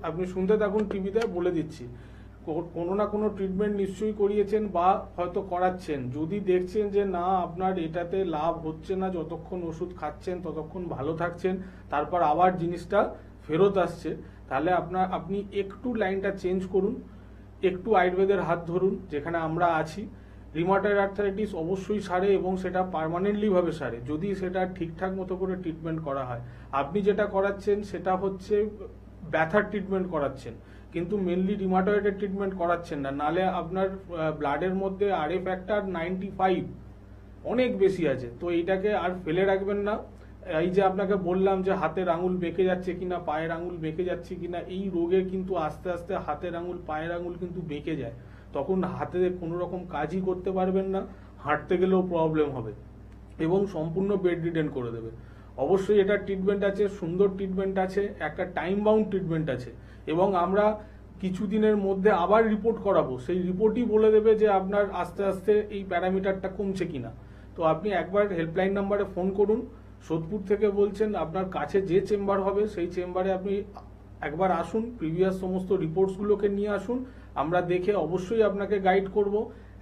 আপনি শুনতে থাকুন, টিভিতে বলে দিচ্ছি। কোনো না কোনো ট্রিটমেন্ট নিশ্চয়ই করিয়েছেন বা হয়তো করাচ্ছেন। যদি দেখছেন যে না আপনার এটাতে লাভ হচ্ছে না, যতক্ষণ ওষুধ খাচ্ছেন ততক্ষণ ভালো থাকছেন, তারপর আবার জিনিসটা ফেরত আসছে, তাহলে আপনি একটু লাইনটা চেঞ্জ করুন, একটু আয়ুর্বেদের হাত ধরুন, যেখানে আমরা আছি। রিউমাটয়েড আর্থারাইটিস অবশ্যই সারে, এবং সেটা পার্মানেন্টলি ভাবে সারে যদি সেটা ঠিকঠাক মতো করে ট্রিটমেন্ট করা হয়। আপনি যেটা করাচ্ছেন সেটা হচ্ছে ব্যথার ট্রিটমেন্ট করাচ্ছেন, কিন্তু মেনলি রিউমাটয়েডের ট্রিটমেন্ট করাচ্ছেন না। নালে আপনার ব্লাডের মধ্যে আরএফ ফ্যাক্টর 95 অনেক বেশি আছে। তো এইটাকে আর ফেলে রাখবেন না। এই যে আপনাকে বললাম যে হাতের আঙুল বেঁকে যাচ্ছে কিনা, পায়ের আঙুল বেঁকে যাচ্ছে কিনা, এই রোগে কিন্তু আস্তে আস্তে হাতের আঙুল পায়ের আঙুল কিন্তু বেঁকে যায়। তখন হাতে কোনো রকম কাজই করতে পারবেন না, হাঁটতে গেলেও প্রবলেম হবে, এবং সম্পূর্ণ বেড রিডেন করে দেবে। অবশ্যই এটা ট্রিটমেন্ট আছে, সুন্দর ট্রিটমেন্ট আছে, একটা টাইম বাউন্ড ট্রিটমেন্ট আছে, এবং আমরা কিছুদিনের মধ্যে আবার রিপোর্ট করাবো। সেই রিপোর্টই বলে দেবে যে আপনার আস্তে আস্তে এই প্যারামিটারটা কমছে কিনা। তো আপনি একবার হেল্পলাইন নাম্বারে ফোন করুন। সোদপুর থেকে বলছেন, আপনার কাছে যে চেম্বার হবে সেই চেম্বারে আপনি একবার আসুন, প্রিভিয়াস সমস্ত রিপোর্টসগুলোকে নিয়ে আসুন, আমরা দেখে অবশ্যই আপনাকে গাইড করব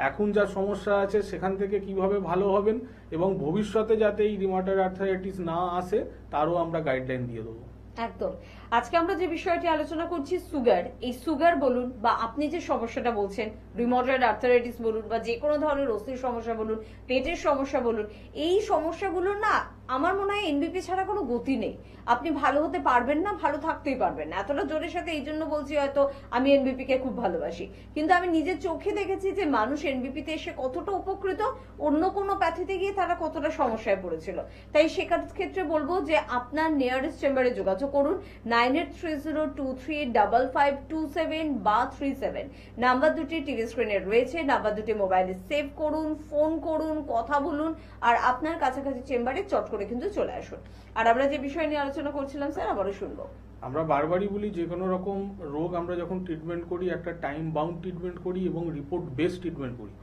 এখন যা সমস্যা আছে সেখান থেকে কিভাবে ভালো হবেন, এবং ভবিষ্যতে যাতে এই রিউমাটয়েড আর্থারাইটিস না আসে তারও আমরা গাইডলাইন দিয়ে দেবো। একদম। আজকে আমরা যে বিষয়টি আলোচনা করছি সুগার, এই সুগার বলুন বা আপনি যে সমস্যাটা বলছেন রিউমাটয়েড আর্থারাইটিস বলুন বা যে কোনো ধরনের অস্থির সমস্যা বলুন, পেটের সমস্যা বলুন, এই সমস্যাগুলো না আমার মনে হয় এনবিপি ছাড়া কোনো গতি নেই। আপনি ভালো হতে পারবেন না, ভালো থাকতেই পারবেন না। এতটা জোরের সাথে এই জন্য বলছি হয়তো আমি এনবিপি কে খুব ভালোবাসি, কিন্তু আমি নিজের চোখে দেখেছি যে মানুষ এনবিপিতে এসে কতটা উপকৃত, অন্য কোনো প্যাথিতে গিয়ে তারা কতটা সমস্যায় পড়েছিল। তাই সেক্ষেত্রে বলবো যে আপনার নিয়ারেস্ট চেম্বারে যোগাযোগ করুন 9830235527 বা 37 নাম্বার দুটি টিভি স্ক্রিনে রয়েছে। নাম্বার দুটি মোবাইলে সেভ করুন, ফোন করুন, কথা বলুন, আর আপনার কাছাকাছি চেম্বারে চট করে কিন্তু চলে আসুন। আর আমরা যে বিষয় নিয়ে আলোচনা করছিলাম স্যার, আবারও শুনবো। আমরা বারবারই বলি যে কোনো রকম রোগ আমরা যখন ট্রিটমেন্ট করি একটা টাইম বাউন্ড ট্রিটমেন্ট করি এবং রিপোর্ট বেসড ট্রিটমেন্ট করি।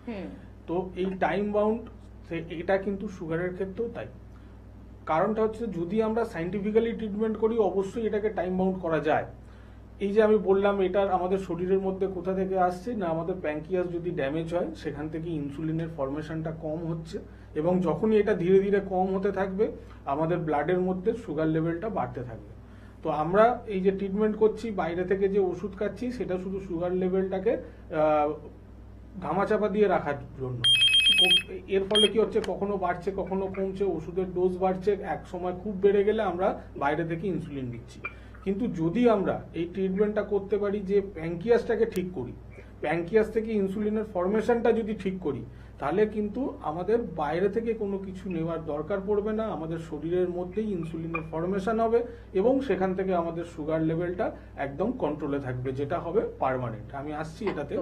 তো এই টাইম বাউন্ড এটা কিন্তু সুগারের ক্ষেত্রেও তাই। কারণটা হচ্ছে যদি আমরা সাইন্টিফিক্যালি ট্রিটমেন্ট করি অবশ্যই এটাকে টাইম বাউন্ড করা যায়। এই যে আমি বললাম এটার আমাদের শরীরের মধ্যে কোথা থেকে আসছে না, আমাদের প্যাঙ্কিয়াস যদি ড্যামেজ হয় সেখান থেকে ইনসুলিনের ফরমেশনটা কম হচ্ছে, এবং যখনই এটা ধীরে ধীরে কম হতে থাকবে আমাদের ব্লাডের মধ্যে সুগার লেভেলটা বাড়তে থাকবে। তো আমরা এই যে ট্রিটমেন্ট করছি, বাইরে থেকে যে ওষুধ খাচ্ছি সেটা শুধু সুগার লেভেলটাকে ধামাচাপা দিয়ে রাখার জন্য। এর ফলে কি হচ্ছে, কখনো বাড়ছে কখনো কমছে, ওষুধের ডোজ বাড়ছে, এক সময় খুব বেড়ে গেলে আমরা বাইরে থেকে ইনসুলিন দিচ্ছি। কিন্তু যদি আমরা এই ট্রিটমেন্টটা করতে পারি যে প্যাঙ্কিয়াসটাকে ঠিক করি, প্যাঙ্কিয়াস থেকে ইনসুলিনের ফরমেশনটা যদি ঠিক করি, তাহলে কিন্তু আমাদের বাইরে থেকে কোনো কিছু নেওয়ার দরকার পড়বে না, আমাদের শরীরের মধ্যেই ইনসুলিনের ফরমেশন হবে এবং সেখান থেকে আমাদের সুগার লেভেলটা একদম কন্ট্রোলে থাকবে, যেটা হবে পার্মানেন্ট। আমি আসছি এটাতে।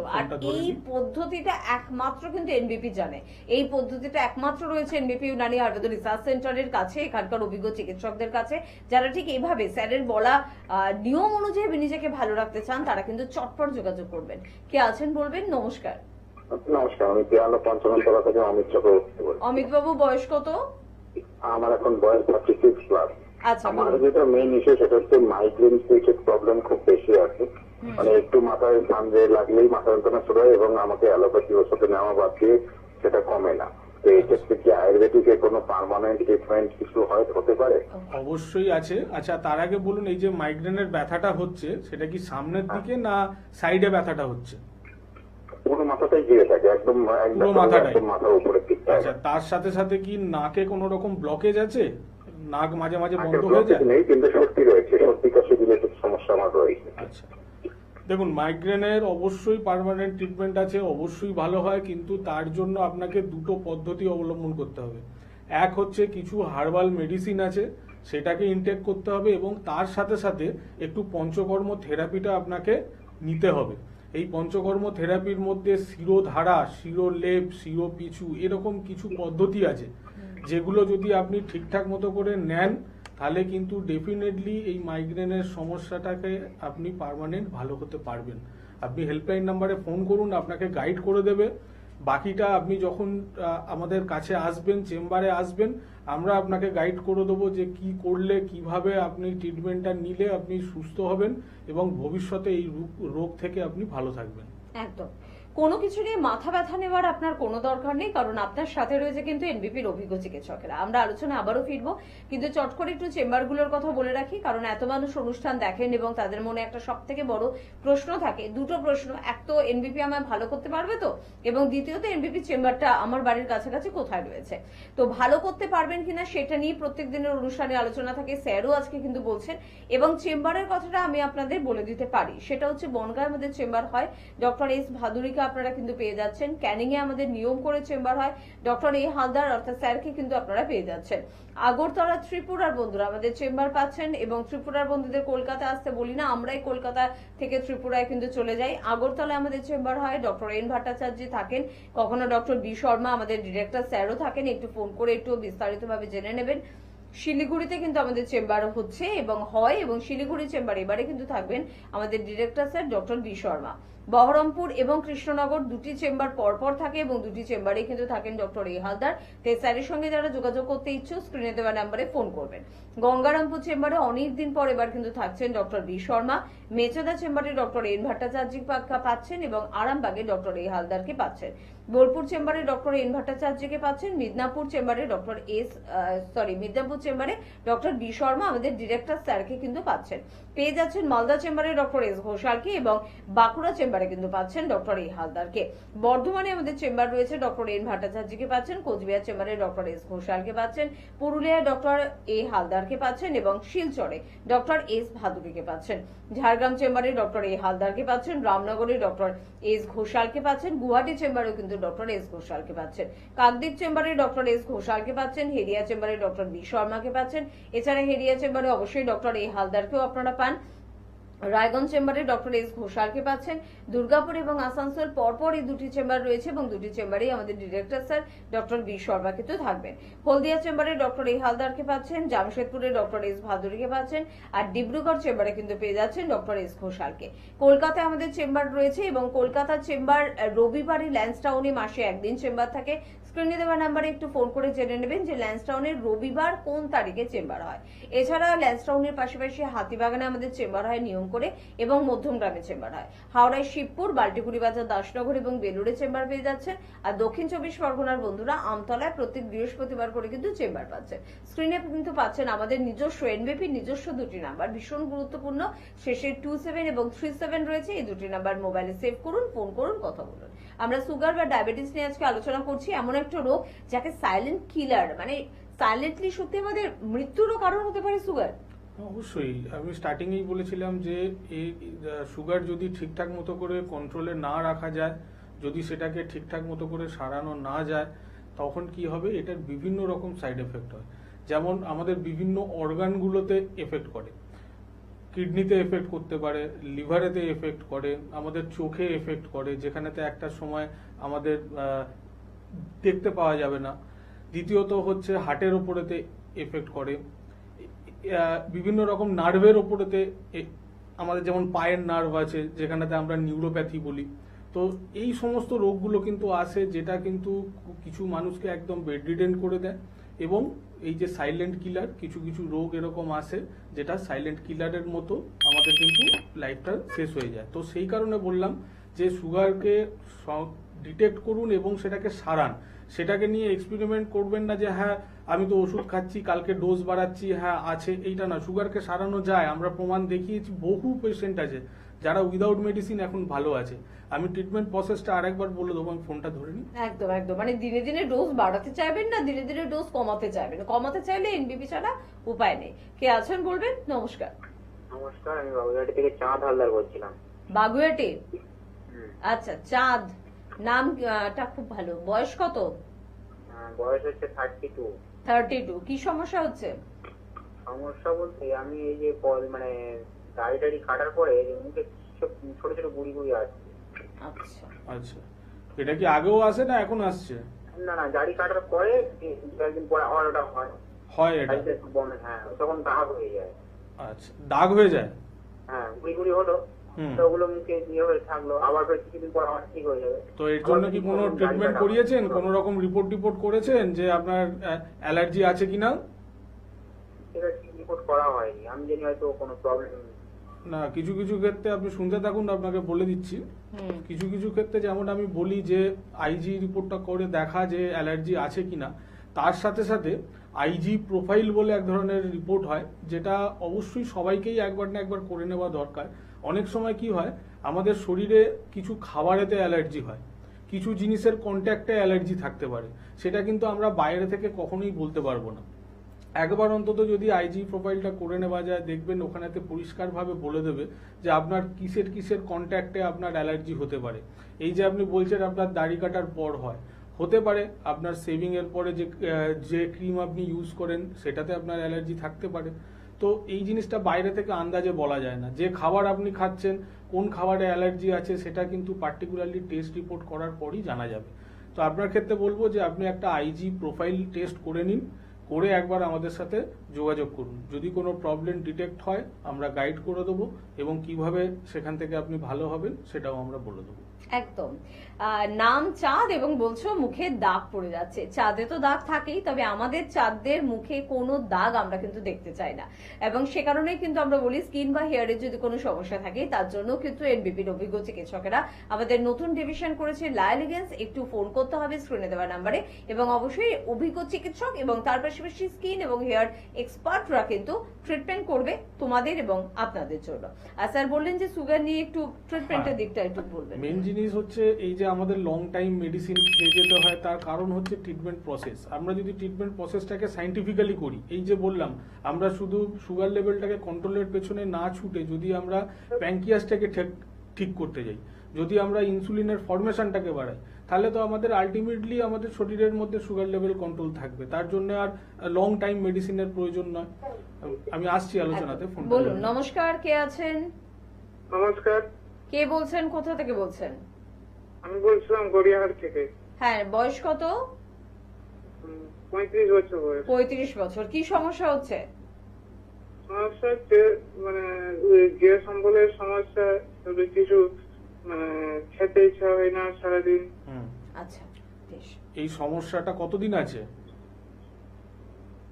এই পদ্ধতিটা একমাত্র কিন্তু এনবিপি জানে, এই পদ্ধতিটা একমাত্র রয়েছে এনবিপি ইউনানি আয়ুর্বেদ রিসার্চ সেন্টারের কাছে, এখানকার অভিজ্ঞ চিকিৎসকদের কাছে, যারা ঠিক এইভাবে স্যারের বলা নিয়ম অনুযায়ী নিজেকে ভালো রাখতে চান তারা কিন্তু চটপট যোগাযোগ করবেন। কে আছেন বলবেন? নমস্কার। নমস্কার, আমি পিয়ানো পঞ্চমতলা থেকে অমিত চক্রবর্তী বলছি। অমিত বাবু, বয়স কত? আমার এখন বয়স 36+। আচ্ছা, আমার বলুন। যেটা মেইন ইস্যু সেটা হচ্ছে মাইগ্রেন রিলেটেড প্রবলেম খুব বেশি আছে। মানে একটু মাথায় ঠান্ডা লাগলেই মাথা যন্ত্রণা শুরু হয় এবং আমাকে অ্যালোপ্যাথি ওষুধ নেওয়া বাদ দিয়ে সেটা কমে না। তো এই ক্ষেত্রে কি আয়ুর্বেদিকের কোনো পার্মানেন্ট ট্রিটমেন্ট কিছু হতে পারে? অবশ্যই আছে। আচ্ছা, তার আগে বলুন, এই যে মাইগ্রেনের ব্যথাটা হচ্ছে সেটা কি সামনের দিকে না সাইডে ব্যথাটা হচ্ছে? পুরো মাথাটাই ঘিরে থাকে, একদম পুরো মাথাটাই? একদম মাথার উপরে দিকটা। আচ্ছা, তার সাথে সাথে কি নাকে কোনো রকম ব্লকেজ আছে? নাক মাঝে মাঝে বন্ধ হয়ে যায়? নেই, কিন্তু সর্দি রয়েছে, সর্দি কাশি রিলেটেড সমস্যা আমার রয়েছে। আচ্ছা, দেখুন, মাইগ্রেনের অবশ্যই পার্মানেন্ট ট্রিটমেন্ট আছে, অবশ্যই ভালো হয়, কিন্তু তার জন্য আপনাকে দুটো পদ্ধতি অবলম্বন করতে হবে। এক হচ্ছে কিছু হার্বাল মেডিসিন আছে, সেটাকে ইনটেক করতে হবে, এবং তার সাথে সাথে একটু পঞ্চকর্ম থেরাপিটা আপনাকে নিতে হবে। এই পঞ্চকর্ম থেরাপির মধ্যে শিরোধারা, শিরোলেপ, শিরোপিছু এরকম কিছু পদ্ধতি আছে, যেগুলো যদি আপনি ঠিকঠাক মতো করে নেন তাহলে কিন্তু ডেফিনেটলি এই মাইগ্রেনের সমস্যাটাকে আপনি পার্মানেন্ট ভালো হতে পারবেন। আপনি হেল্পলাইন নাম্বারে ফোন করুন, আপনাকে গাইড করে দেবে। বাকিটা আপনি যখন আমাদের কাছে আসবেন, চেম্বারে আসবেন, আমরা আপনাকে গাইড করে দেবো যে কি করলে কিভাবে আপনি ট্রিটমেন্টটা নিলে আপনি সুস্থ হবেন এবং ভবিষ্যতে এই রোগ থেকে আপনি ভালো থাকবেন। একদম। কোনো কিছু নিয়ে মাথা ব্যথা নেওয়ার আপনার কোনো দরকার নেই, কারণ আপনার সাথে রয়েছে কিন্তু এনবিপির অভিজ্ঞ চিকিৎসকেরা। আমরা আলোচনা আবারও ফিরবো, কিন্তু চট করে একটু চেম্বারগুলোর কথা বলে রাখি, কারণ এত মানুষ অনুষ্ঠান দেখেন এবং তাদের মনে একটা সব থেকে বড় প্রশ্ন থাকে, দুটো প্রশ্ন। এক তো এনবিপি আমায় ভালো করতে পারবে তো, এবং দ্বিতীয়ত এনবিপি চেম্বারটা আমার বাড়ির কাছাকাছি কোথায় রয়েছে, তো ভালো করতে পারবেন কিনা সেটা নিয়ে প্রত্যেক দিনের অনুষ্ঠানে আলোচনা থাকে। স্যারও আজকে কিন্তু বলছেন, এবং চেম্বারের কথাটা আমি আপনাদের বলে দিতে পারি, সেটা হচ্ছে বনগাঁয় আমাদের চেম্বার হয়, ডক্টর এস ভাদুরীকে আপনারা কিন্তু পেয়ে যাচ্ছেন। ক্যানিং এ আমাদের নিয়ম করে চেম্বার হয়, ডক্টর এ হালদার অর্থাৎ স্যারকে কিন্তু আপনারা পেয়ে যাচ্ছেন। আগরতলা ত্রিপুরার বন্ধুরা আমাদের চেম্বার পাচ্ছেন, এবং ত্রিপুরার বন্ধুদের কলকাতা আসতে বলি না, আমরাই কলকাতা থেকে ত্রিপুরায় কিন্তু চলে যাই। আগরতলায় আমাদের চেম্বার হয়, ডক্টর এন ভট্টাচার্য থাকেন, কখনো ডক্টর বি শর্মা আমাদের ডিরেক্টর স্যারও থাকেন, একটু ফোন করে একটু বিস্তারিতভাবে জেনে নেবেন। শিলিগুড়িতে কিন্তু আমাদের চেম্বার হচ্ছে এবং হয়, এবং শিলিগুড়ি চেম্বার এবারে কিন্তু থাকবেন আমাদের director sir doctor B Sharma. Baharampur এবং কৃষ্ণনগর দুটি চেম্বার পরপর থাকে, এবং দুটি চেম্বারে কিন্তু থাকেন ডক্টর এ হালদার। তাই স্যারের সঙ্গে যারা যোগাযোগ করতে ইচ্ছুক স্ক্রিনে দেওয়া নাম্বারে ফোন করবেন। গঙ্গারামপুর চেম্বারে অনেকদিন পর এবার কিন্তু থাকছেন ডক্টর বি শর্মা। মেচেদা চেম্বারে ডক্টর এন ভট্টাচার্য পাচ্ছেন, এবং আরামবাগে ডক্টর এ হালদারকে পাচ্ছেন। বোলপুর চেম্বারে ডক্টর এন ভট্টাচার্যকে পাচ্ছেন। মিদনাপুর চেম্বারে মিদনাপুর চেম্বারে ডক্টর বি শর্মা আমাদের ডিরেক্টর স্যারকে কিন্তু পাচ্ছেন। পেয়ে যাচ্ছেন মালদা চেম্বারে ডক্টর এস ঘোষালকে, এবং বাঁকুড়া চেম্বারে কিন্তু পাচ্ছেন ডক্টর এ হালদারকে। বর্ধমানে আমাদের চেম্বার রয়েছে, ডক্টর এন ভট্টাচার্যকে পাচ্ছেন। কোচবিহার চেম্বারে ডক্টর এস ঘোষালকে পাচ্ছেন। পুরুলিয়ায় ডক্টর এ হালদারকে পাচ্ছেন, এবং শিলচরে ডক্টর এস ভাদুরীকে পাচ্ছেন। ঝাড়গ্রাম চেম্বারে ডক্টর এ হালদারকে পাচ্ছেন। রামনগরে ডক্টর এস ঘোষালকে পাচ্ছেন। গুয়াহাটি চেম্বারেও কিন্তু ডক্টর এস ঘোষালকে পাচ্ছেন। কাকদ্বীপ চেম্বারে ডক্টর এস ঘোষালকে পাচ্ছেন। হেরিয়া চেম্বারে ডক্টর বি শর্মাকে পাচ্ছেন। এছাড়া হেরিয়া চেম্বারে অবশ্যই ডক্টর এ হালদারকেও আপনারা পান। রায়গঞ্জ চেম্বারে ডক্টর এস ঘোষালকে পাচ্ছেন। দুর্গাপুর এবং আসানসোল পরপর এই দুটি চেম্বার রয়েছে, এবং দুটি চেম্বারেই আমাদের director sir doctor B Sharma কিন্তু থাকবেন। হলদিয়া চেম্বারে ডক্টর এ হালদারকে পাচ্ছেন। জামশেদপুরে ডক্টর এস ভাদুরীকে পাচ্ছেন, আর ডিব্রুগড় চেম্বারে কিন্তু পেয়ে যাচ্ছেন ডক্টর এস ঘোষালকে। কলকাতায় আমাদের চেম্বার রয়েছে, এবং কলকাতার চেম্বার রবিবারে ল্যান্সটাউনে মাসে একদিন চেম্বার থাকে। স্ক্রিনে দেওয়া নাম্বারে একটু ফোন করে জেনে নেবেন যে ল্যান্সটাউনের রবিবার কোন তারিখে চেম্বার হয়। এছাড়া ল্যান্সটাউনের পাশাপাশি হাতিবাগানে আমাদের চেম্বার হয় নিয়ম করে, এবং মধ্যমগ্রামে চেম্বার হয়। হাওড়ায় শিবপুর, বাল্টিকুড়ি বাজার, দাসনগর এবং বেলুড়ে চেম্বার পেয়ে যাচ্ছেন। আর দক্ষিণ চব্বিশ পরগনার বন্ধুরা আমতলায় প্রত্যেক বৃহস্পতিবার করে কিন্তু চেম্বার পাচ্ছেন। স্ক্রিনে কিন্তু পাচ্ছেন আমাদের নিজস্ব এনবিপি নিজস্ব দুটি নাম্বার, ভীষণ গুরুত্বপূর্ণ। শেষে 27 এবং 37 রয়েছে, এই দুটি নাম্বার মোবাইলে সেভ করুন, ফোন করুন, কথা বলুন। আমরা সুগার বা ডায়াবেটিস নিয়ে আজকে আলোচনা করছি, এমন একটা রোগ যাকে সাইলেন্ট কিলার, মানে সাইলেন্টলি সত্যি আমাদের মৃত্যুরও কারণ হতে পারে সুগার। অবশ্যই, আমি স্টার্টিংয়েই বলেছিলাম যে এই সুগার যদি ঠিকঠাক মতো করে কন্ট্রোলে না রাখা যায়, যদি সেটাকে ঠিকঠাক মতো করে সারানো না যায়, তখন কি হবে, এটার বিভিন্ন রকম সাইড এফেক্ট হয়। যেমন আমাদের বিভিন্ন অর্গানগুলোতে এফেক্ট করে, কিডনিতে এফেক্ট করতে পারে, লিভারেতে এফেক্ট করে, আমাদের চোখে এফেক্ট করে, যেখানেতে একটা সময় আমাদের দেখতে পাওয়া যাবে না। দ্বিতীয়ত হচ্ছে হার্টের ওপরেতে এফেক্ট করে, বিভিন্ন রকম নার্ভের ওপরেতে, আমাদের যেমন পায়ের নার্ভ আছে যেখানেতে আমরা নিউরোপ্যাথি বলি। তো এই সমস্ত রোগগুলো কিন্তু আসে, যেটা কিন্তু কিছু মানুষকে একদম বেডরিডেন করে দেয়, এবং এই যে সাইলেন্ট কিলার, কিছু কিছু রোগ এরকম আসে যেটা সাইলেন্ট কিলারের মতো আমাদের কিন্তু লাইফটা শেষ হয়ে যায়। তো সেই কারণে বললাম যে সুগারকে ডিটেক্ট করুন এবং সেটাকে সারান। সেটাকে নিয়ে এক্সপেরিমেন্ট করবেন না যে হ্যাঁ আমি তো ওষুধ খাচ্ছি, কালকে ডোজ বাড়াচ্ছি, হ্যাঁ আছে, এইটা না। সুগারকে সারানো যায়, আমরা প্রমাণ দেখিয়েছি। বহু পেশেন্ট আছে যারা উইদাউট মেডিসিন এখন ভালো আছে। আমি ট্রিটমেন্ট প্রসেসটা আরেকবার বলে দেবো, আমি ফোনটা ধরে নিই। একদম একদম, মানে দিনে দিনে ডোজ বাড়াতে চাইবেন না, দিনে দিনে ডোজ কমাতে চাইবেন। কমাতে চাইলে এনবিপি ছাড়া উপায় নেই। কে আছেন বলবেন? নমস্কার। নমস্কার, আমি বাবুঘাটি থেকে চাঁদ হালদার বলছিলাম। বাগুয়াটি? আচ্ছা, চাঁদ নামটা খুব ভালো। বয়স কত? বয়স হচ্ছে 32। 32। কি সমস্যা হচ্ছে? সমস্যা বলতে আমি এই যে মানে দাড়ি টাড়ি কাটার পরে মুখে ছোট ছোট গুড়ি গুড়ি আসছে। আচ্ছা আচ্ছা, এটা কি আগেও আসে না এখন আসছে? না না, দাড়ি কাটার পরে কয়েকদিন পরে আবার ওটা হয়। এটা হ্যাঁ, তখন দাগ হয়ে যায়। আচ্ছা, দাগ হয়ে যায়? হ্যাঁ, গুড়ি গুড়ি হলো, তো ওগুলো মুখে দিয়ে হয়ে থাকলো, আবার কিছুদিন পর আবার ঠিক হয়ে যাবে। তো এর জন্য কি কোনো ট্রিটমেন্ট করিয়েছেন? কোনো রকম রিপোর্ট করেছেন যে আপনার অ্যালার্জি আছে কিনা? সেটা রিপোর্ট করা হয়নি, আমি জানি হয়তো কোনো প্রবলেম না। কিছু কিছু ক্ষেত্রে আপনি শুনতে থাকুন, আপনাকে বলে দিচ্ছি। কিছু কিছু ক্ষেত্রে যেমন আমি বলি যে আইজি রিপোর্টটা করে দেখা যে অ্যালার্জি আছে কিনা, তার সাথে সাথে আইজি প্রোফাইল বলে এক ধরনের রিপোর্ট হয়, যেটা অবশ্যই সবাইকেই একবার না একবার করে নেওয়া দরকার। অনেক সময় কি হয়, আমাদের শরীরে কিছু খাবারেতে অ্যালার্জি হয়, কিছু জিনিসের কন্ট্যাক্টে অ্যালার্জি থাকতে পারে, সেটা কিন্তু আমরা বাইরে থেকে কখনোই বলতে পারবো না। একবার অন্তত যদি আইজি প্রোফাইলটা করে নেওয়া যায়, দেখবেন ওখানেতে পরিষ্কারভাবে বলে দেবে যে আপনার কিসের কিসের কন্ট্যাক্টে আপনার অ্যালার্জি হতে পারে। এই যে আপনি বলছেন আপনার দাড়ি কাটার পর হয়, হতে পারে আপনার শেভিং এর পরে যে ক্রিম আপনি ইউজ করেন সেটাতে আপনার অ্যালার্জি থাকতে পারে। তো এই জিনিসটা বাইরে থেকে আন্দাজে বলা যায় না। যে খাবার আপনি খাচ্ছেন, কোন খাবারে অ্যালার্জি আছে, সেটা কিন্তু পার্টিকুলারলি টেস্ট রিপোর্ট করার পরই জানা যাবে। তো আপনার ক্ষেত্রে বলবো যে আপনি একটা আইজি প্রোফাইল টেস্ট করে নিন, করে একবার আমাদের সাথে যোগাযোগ করুন। যদি কোনো প্রবলেম ডিটেক্ট হয় আমরা গাইড করে দেবো, এবং কিভাবে সেখান থেকে আপনি ভালো হবেন সেটাও আমরা বলে দেবো। একদম। নাম চাঁদ এবং বলছো মুখে দাগ পড়ে যাচ্ছে। চাঁদে তো দাগ থাকেই, তবে আমাদের চাঁদদের মুখে কোনো দাগ আমরা কিন্তু দেখতে চাই না, এবং সে কারণেই কিন্তু আমরা বলি স্কিন বা হেয়ারের যদি কোনো সমস্যা থাকে তার জন্য কিন্তু এনবিপির অভিজ্ঞ চিকিৎসকেরা আমাদের নতুন ডিভিশন করেছে লাইলিগেন্স। একটু ফোন করতে হবে স্ক্রিনে দেওয়া নাম্বারে, এবং অবশ্যই অভিজ্ঞ চিকিৎসক এবং তার পাশাপাশি স্কিন এবং হেয়ার এক্সপার্টরা কিন্তু ট্রিটমেন্ট করবে তোমাদের এবং আপনাদের জন্য। আর স্যার বললেন যে সুগার নিয়ে একটু ট্রিটমেন্টের দিকটা একটু বলবেন। মেইন জিনিস হচ্ছে এই যে আমাদের লং টাইম মেডিসিন খেয়ে যেতে হয়, তার কারণ হচ্ছে ট্রিটমেন্ট প্রসেস। আমরা যদি ট্রিটমেন্ট প্রসেসটাকে সাইন্টিফিক্যালি করি, এই যে বললাম আমরা শুধু সুগার লেভেলটাকে কন্ট্রোলের পেছনে না ছুটে যদি আমরা প্যাঙ্কিয়াসটাকে ঠিক করতে যাই, যদি আমরা ইনসুলিনের ফরমেশনটাকে বাড়াই, তাহলে তো আমাদের আলটিমেটলি আমাদের শরীরের মধ্যে সুগার লেভেল কন্ট্রোল থাকবে। তার জন্য আর লং টাইম মেডিসিনের প্রয়োজন নয়। আমি আসছি আলোচনাতে। ফোন বলুন। নমস্কার, কে আছেন? নমস্কার, কে বলছেন? কোথা থেকে বলছেন? আমি বলছিলাম গড়িয়াহাট থেকে। হ্যাঁ, বয়স কত? 35 বছর বয়স। 35 বছর। কি সমস্যা হচ্ছে? সমস্যা হচ্ছে মানে গ্যাস অম্বলের সমস্যা, কিছু মানে খেতে ইচ্ছা হয় না সারাদিন। আচ্ছা, বেশ। এই সমস্যাটা কতদিন আছে?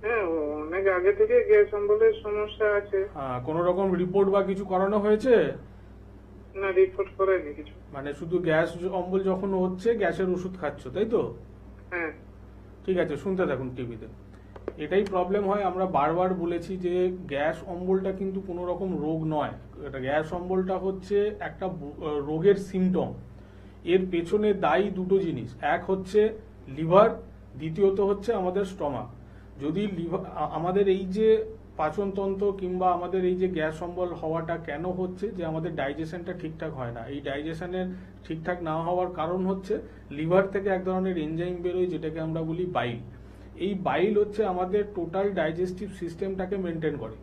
হ্যাঁ, অনেক আগে থেকে গ্যাস অম্বলের সমস্যা আছে। কোনো রকম রিপোর্ট বা কিছু করানো হয়েছে? না, রিপোর্ট করেনি কিছু। মানে শুধু গ্যাস অম্বল যখন হচ্ছে গ্যাসের ওষুধ খাচ্ছ, তাই তো? হ্যাঁ। ঠিক আছে, শুনতে থাকুন টিভিতে। এটাই প্রবলেম হয়। আমরা বারবার বলেছি যে গ্যাস অম্বলটা কিন্তু কোনো রকম রোগ নয়। এটা গ্যাস অম্বলটা হচ্ছে একটা রোগের সিমটম। এর পেছনে দায়ী দুটো জিনিস, এক হচ্ছে লিভার, দ্বিতীয়ত হচ্ছে আমাদের স্টমাক। যদি লিভার, আমাদের এই যে পাচনতন্ত্র কিংবা আমাদের এই যে গ্যাস অম্বল হওয়াটা কেন হচ্ছে, যে আমাদের ডাইজেশনটা ঠিকঠাক হয় না। এই ডাইজেশনের ঠিকঠাক না হওয়ার কারণ হচ্ছে লিভার থেকে এক ধরনের এনজাইম বেরোয় যেটাকে আমরা বলি বাইল। এই বাইল হচ্ছে আমাদের টোটাল ডাইজেস্টিভ সিস্টেমটাকে মেনটেন করে।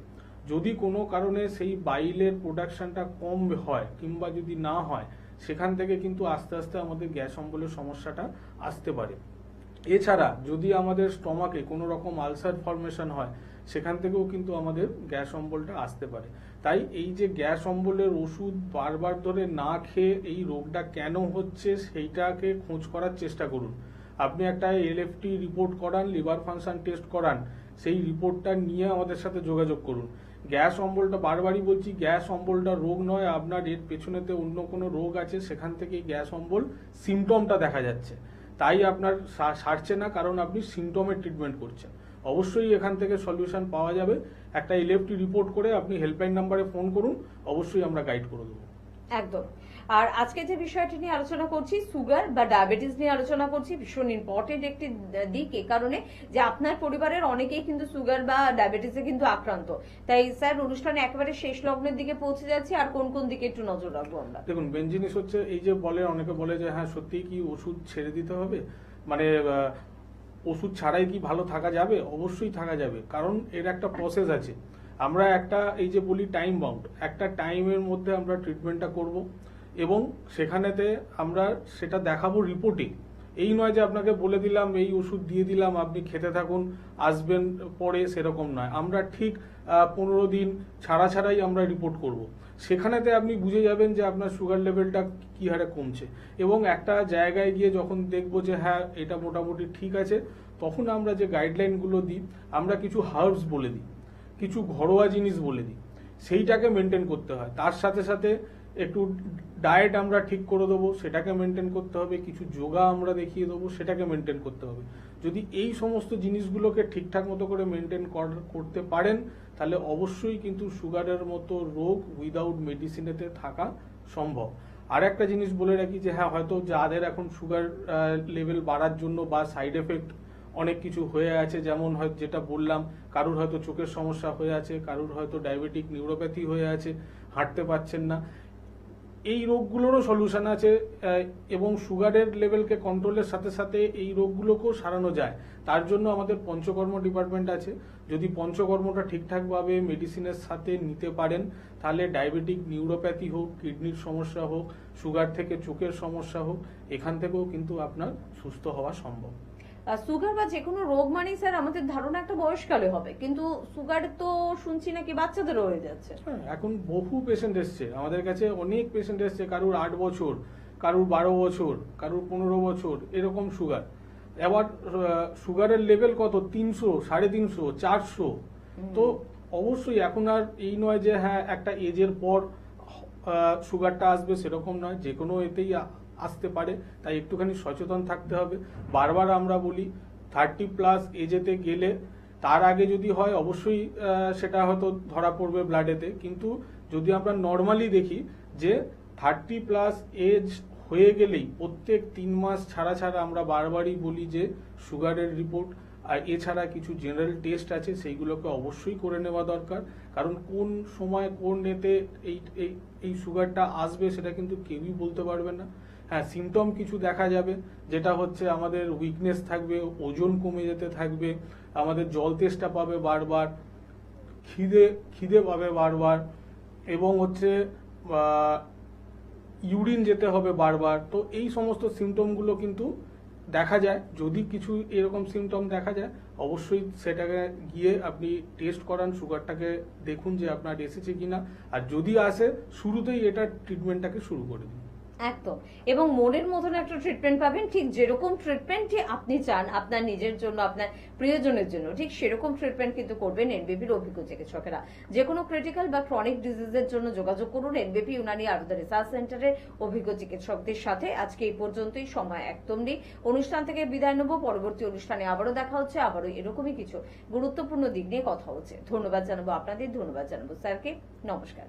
যদি কোনো কারণে সেই বাইলের প্রোডাকশনটা কম হয় কিংবা যদি না হয়, সেখান থেকে কিন্তু আস্তে আস্তে আমাদের গ্যাস অম্বলের সমস্যাটা আসতে পারে। এছাড়া যদি আমাদের স্টমাকে কোনো রকম আলসার ফর্মেশন হয়, সেখান থেকেও কিন্তু আমাদের গ্যাস অম্বলটা আসতে পারে। তাই এই যে গ্যাস অম্বলের ওষুধ বারবার ধরে না খেয়ে এই রোগটা কেন হচ্ছে সেইটাকে খোঁজ করার চেষ্টা করুন। আপনি একটা এলএফটি রিপোর্ট করান, লিভার ফাংশন টেস্ট করান, সেই রিপোর্টটা নিয়ে আমাদের সাথে যোগাযোগ করুন। গ্যাস অম্বলটা বারবারই বলছি, গ্যাস অম্বলটা রোগ নয়, আপনার এর পেছনেতে অন্য কোনো রোগ আছে, সেখান থেকে গ্যাস অম্বল সিমটমটা দেখা যাচ্ছে, তাই আপনার সারছে না, কারণ আপনি সিমটমের ট্রিটমেন্ট করছেন। অবশ্যই এখান থেকে সলিউশন পাওয়া যাবে। একটা এলএফটি রিপোর্ট করে আপনি হেল্পলাইন নাম্বারে ফোন করুন, অবশ্যই আমরা গাইড করে দেবো। একদম। আর আজকে যে বিষয়টি নিয়ে আলোচনা করছি, সুগার বা ডায়াবেটিস নিয়ে আলোচনা করছি, ভীষণ ইম্পর্টেন্ট একটি দিক, এ কারণে যে আপনার পরিবারের অনেকেই কিন্তু সুগার বা ডায়াবেটিসে কিন্তু আক্রান্ত। তাই স্যার, অনুষ্ঠানে একেবারে শেষ লগ্নের দিকে পৌঁছে যাচ্ছি, আর কোন কোন দিকে একটু নজর রাখবো আমরা? দেখুন, মেন জিনিস হচ্ছে এই যে অনেকে বলে যে হ্যাঁ সত্যিই কি ওষুধ ছেড়ে দিতে হবে, মানে ওষুধ ছাড়াই কি ভালো থাকা যাবে? অবশ্যই থাকা যাবে, কারণ এর একটা প্রসেস আছে। আমরা একটা এই যে বলি টাইম বাউন্ড, একটা টাইমের মধ্যে আমরা ট্রিটমেন্টটা করব এবং সেখানেতে আমরা সেটা দেখাবো রিপোর্টিং। এই নয় যে আপনাকে বলে দিলাম এই ওষুধ দিয়ে দিলাম আপনি খেতে থাকুন, আসবেন পরে, সেরকম নয়। আমরা ঠিক 15 দিন ছাড়াই আমরা রিপোর্ট করব। সেখানেতে আপনি বুঝে যাবেন যে আপনার সুগার লেভেলটা কি হারে কমছে, এবং একটা জায়গায় গিয়ে যখন দেখবো যে হ্যাঁ এটা মোটামুটি ঠিক আছে, তখন আমরা যে গাইডলাইনগুলো দিই, আমরা কিছু হার্বস বলে দিই, কিছু ঘরোয়া জিনিস বলে দিই, সেইটাকে মেনটেন করতে হয়। তার সাথে সাথে একটু ডায়েট আমরা ঠিক করে দেবো, সেটাকে মেনটেন করতে হবে। কিছু যোগা আমরা দেখিয়ে দেবো, সেটাকে মেনটেন করতে হবে। যদি এই সমস্ত জিনিসগুলোকে ঠিকঠাক মতো করে মেনটেন করতে পারেন, তাহলে অবশ্যই কিন্তু সুগারের মতো রোগ উইদাউট মেডিসিনেতে থাকা সম্ভব। আর একটা জিনিস বলে রাখি যে হ্যাঁ, হয়তো যাদের এখন সুগার লেভেল বাড়ার জন্য বা সাইড এফেক্ট অনেক কিছু হয়ে আছে, যেমন হয়তো যেটা বললাম, কারুর হয়তো চোখের সমস্যা হয়ে আছে, কারুর হয়তো ডায়াবেটিক নিউরোপ্যাথি হয়ে আছে, হাঁটতে পারছেন না, এই রোগগুলোরও সলিউশন আছে। এবং সুগারের লেভেলকে কন্ট্রোলের সাথে সাথে এই রোগগুলোকেও সারানো যায়। তার জন্য আমাদের পঞ্চকর্ম ডিপার্টমেন্ট আছে। যদি পঞ্চকর্মটা ঠিকঠাকভাবে মেডিসিনের সাথে নিতে পারেন, তাহলে ডায়াবেটিক নিউরোপ্যাথি হোক, কিডনির সমস্যা হোক, সুগার থেকে চোখের সমস্যা হোক, এখান থেকেও কিন্তু আপনার সুস্থ হওয়া সম্ভব। সুগার বা যে কোনো রোগ মানেই স্যার আমাদের ধারণা একটা বয়সকালে হবে, কিন্তু সুগার তো শুনছি নাকি বাচ্চাদেরও হয়ে যাচ্ছে। এখন বহু পেশেন্ট এসছে আমাদের কাছে, অনেক পেশেন্ট এসছে, কারুর 8 বছর, কারুর 12 বছর, কারুর 15 বছর, এরকম সুগার। এবার সুগারের লেভেল কত? 300, 350, 400। তো অবশ্যই এখন আর এই নয় যে হ্যাঁ একটা এজের পর সুগারটা আসবে, সেরকম নয়, যে কোনো এতেই আসতে পারে। তাই একটুখানি সচেতন থাকতে হবে। বারবার আমরা বলি 30+ এজেতে গেলে, তার আগে যদি হয় অবশ্যই সেটা হয়তো ধরা পড়বে ব্লাডেতে, কিন্তু যদি আমরা নর্মালি দেখি যে 30+ এজ হয়ে গেলেই প্রত্যেক 3 মাস ছাড়া আমরা বারবারই বলি যে সুগারের রিপোর্ট, আর এছাড়া কিছু জেনারেল টেস্ট আছে, সেইগুলোকে অবশ্যই করে নেওয়া দরকার। কারণ কোন সময় কোন এতে এই সুগারটা আসবে সেটা কিন্তু কেউই বলতে পারবে না। হ্যাঁ, সিমটম কিছু দেখা যাবে, যেটা হচ্ছে আমাদের উইকনেস থাকবে, ওজন কমে যেতে থাকবে, আমাদের জল তেষ্টা পাবে বারবার, খিদে পাবে বারবার, এবং হচ্ছে ইউরিন যেতে হবে বারবার। তো এই সমস্ত সিমটমগুলো কিন্তু দেখা যায়। যদি কিছু এরকম সিমটম দেখা যায়, অবশ্যই সেটাকে গিয়ে আপনি টেস্ট করান, সুগারটাকে দেখুন যে আপনার এসেছে কিনা, আর যদি আসে শুরুতেই এটা ট্রিটমেন্টটাকে শুরু করে দিন। একদম। এবং মনের মতন একটা ট্রিটমেন্ট পাবেন, ঠিক যেরকম ট্রিটমেন্টই আপনি চান আপনার নিজের জন্য, আপনার প্রিয়জনের জন্য, ঠিক সেরকম ট্রিটমেন্ট কিন্তু করবেন এনবিপির অভিজ্ঞ চিকিৎসকেরা। যে কোনো ক্রিটিক্যাল বা ক্রনিক ডিজিজের জন্য যোগাযোগ করুন এনবিপি ইউনানি আরুদা রিসার্চ সেন্টারের অভিজ্ঞ চিকিৎসকদের সাথে। আজকে এই পর্যন্তই, সময় একদম নেই। অনুষ্ঠান থেকে বিদায় নেব। পরবর্তী অনুষ্ঠানে আবারও দেখা হচ্ছে, আবারও এরকমই কিছু গুরুত্বপূর্ণ দিক নিয়ে কথা হচ্ছে। ধন্যবাদ জানাবো আপনাদের, ধন্যবাদ জানাবো স্যারকে। নমস্কার।